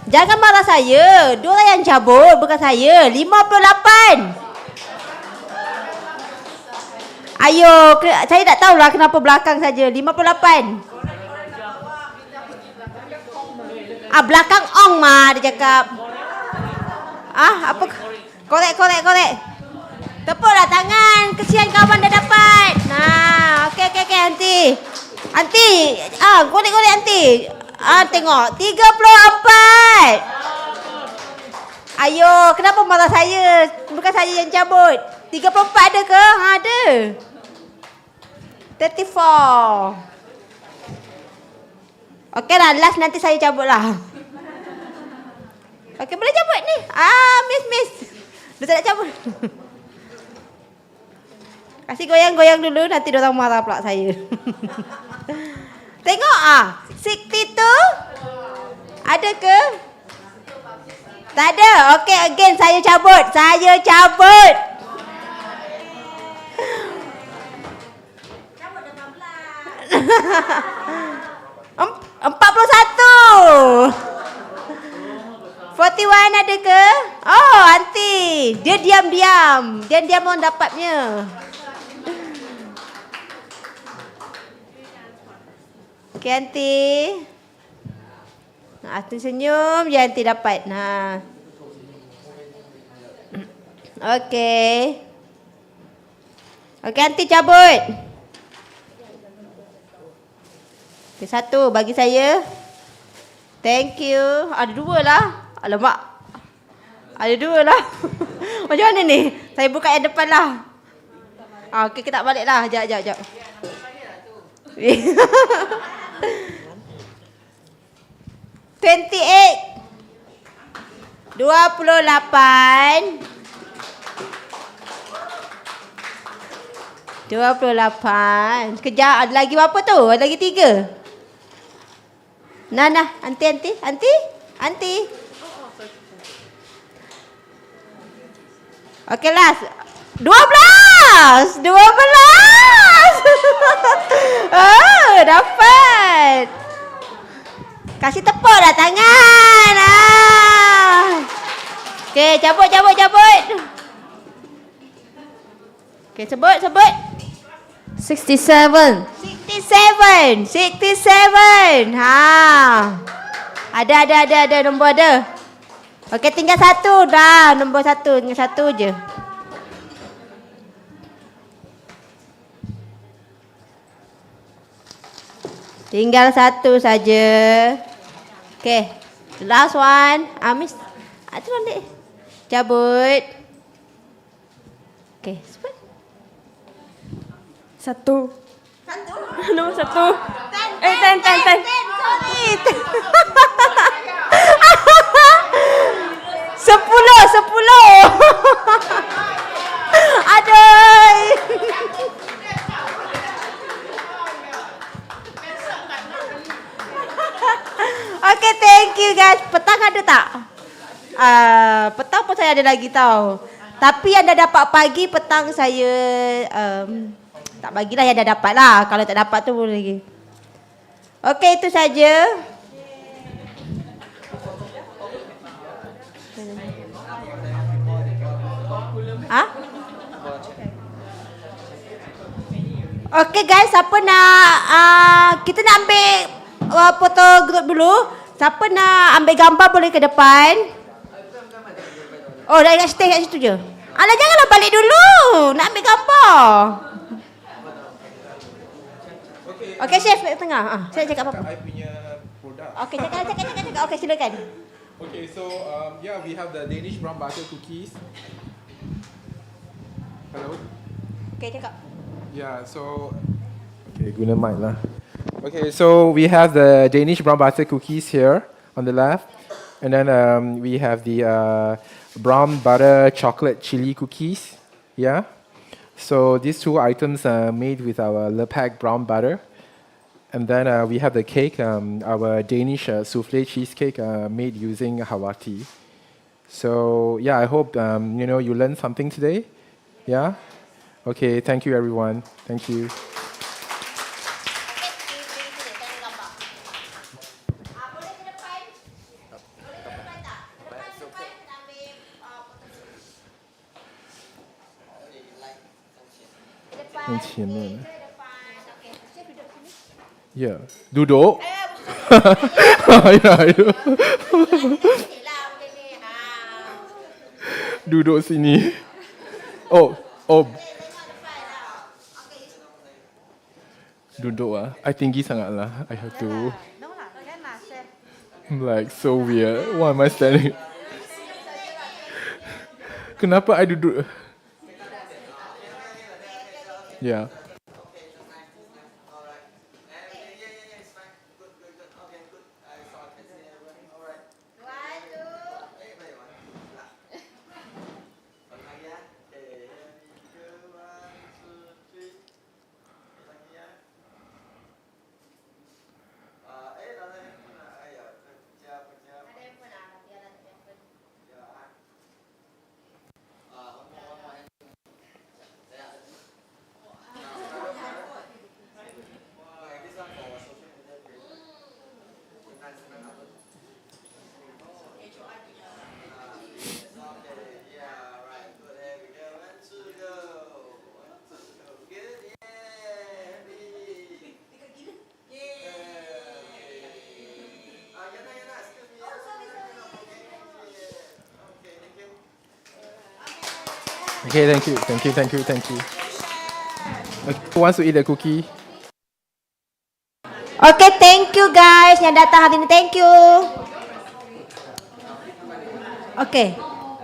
S1: Jangan marah saya. Diorang yang cabut, bukan saya. 58. Ayo, saya tak tahulah kenapa belakang saja. 58. Belakang ong mah dia cakap. Apa? Korek. Tepuklah tangan. Kesian kawan dah dapat. Nah, okey Anti. Korek Anti. Tengok 34. Ayo, kenapa marah saya? Bukan saya yang cabut. 34 ada ke? Ada. 34. Okey lah, last nanti saya cabut lah. Okey, boleh cabut ni. Miss. Dia tak nak cabut. Kasih goyang-goyang dulu, nanti diorang marah pula saya. Tengok 62. Ada ke? Tak ada. Okey, again saya cabut. 41. 41 ada ke? Oh, Aunty. Dia diam-diam. Diam-diam orang dapatnya. Okey, Aunty. Aunty senyum je Aunty dapat. Nah. Okey. Okey, Aunty cabut. Okay, 1 bagi saya. Thank you. Ada 2 lah. Alamak. Ada 2 lah. Macam mana ni? Saya buka yang depan lah. Okey, kita balik lah. Sekejap. 28. 28. Sekejap, ada lagi berapa tu? Ada lagi 3. Nah, Aunty. Okey, last. 12. Dapat. Kasih tepuk dah tangan. Okey, cabut. Okey, sebut.
S2: 67.
S1: 67. Ada nombor ada. Okey, tinggal 1 dah. Nombor 1, tinggal 1 je. Tinggal 1 saja. Okey, last one. Miss. Turun dek. Cabut. Okey, sebut.
S7: 1. Nombor 1. 10.
S1: Sorry. 10. Aduh. Okay, thank you guys. Petang ada tak? Petang pun saya ada lagi tau. Tapi yang dah dapat pagi, petang saya tak bagilah yang dah dapat lah. Kalau tak dapat tu boleh lagi. Okay, itu saja. Okay guys, siapa nak kita nak ambil foto group dulu. Siapa nak ambil gambar boleh ke depan. Oh, dah ingat stay kat situ je. Alah, janganlah balik dulu. Nak ambil gambar. Okey, chef kat tengah. Saya cakap apa-apa.
S5: I punya produk.
S1: Okey, cakap. Okey, silakan.
S5: Okay, so yeah, we have the Danish brown butter cookies. Hello.
S1: Okey, cakap.
S5: Yeah, so okay, guna mic lah. Okay, so we have the Danish brown butter cookies here on the left, and then we have the brown butter chocolate chili cookies. Yeah. So these two items are made with our LURPAK brown butter. And then we have the cake, our Danish souffle cheesecake made using Hawati. So yeah, I hope you learned something today. Yeah. Okay. Thank you, everyone. Thank you. Yeah. Duduk. Ya, ya. Duduk sini. Oh. Duduk ah. I tinggi sangat lah. I have to. I'm like so weird. Why am I standing? Kenapa I duduk? Yeah. Okay, thank you. Okay, who wants to eat the cookie?
S1: Okay, thank you guys yang datang hari ni. Thank you. Okay,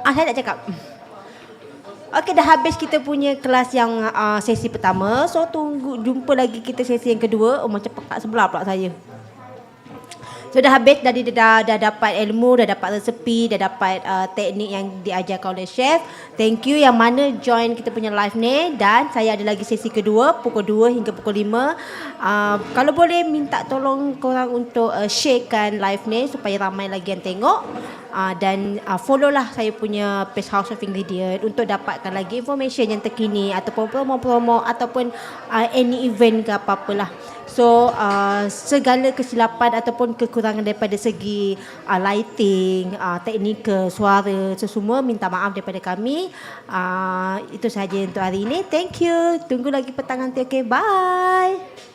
S1: saya nak cakap. Okay, dah habis kita punya kelas yang sesi pertama. So, jumpa lagi kita sesi yang kedua. Oh, macam pekat sebelah pula saya. So, dah habis, dah dapat ilmu, dah dapat resepi, dah dapat teknik yang diajarkan oleh chef. Thank you yang mana join kita punya live ni. Dan saya ada lagi sesi kedua, pukul 2 hingga pukul 5. Kalau boleh minta tolong korang untuk sharekan live ni supaya ramai lagi yang tengok. Dan follow lah saya punya page House of Ingredient untuk dapatkan lagi information yang terkini ataupun promo-promo ataupun any event ke apa-apalah. So segala kesilapan ataupun kekurangan daripada segi lighting, teknikal, suara, semua minta maaf daripada kami. Itu sahaja untuk hari ini. Thank you. Tunggu lagi petang nanti. Okay, bye.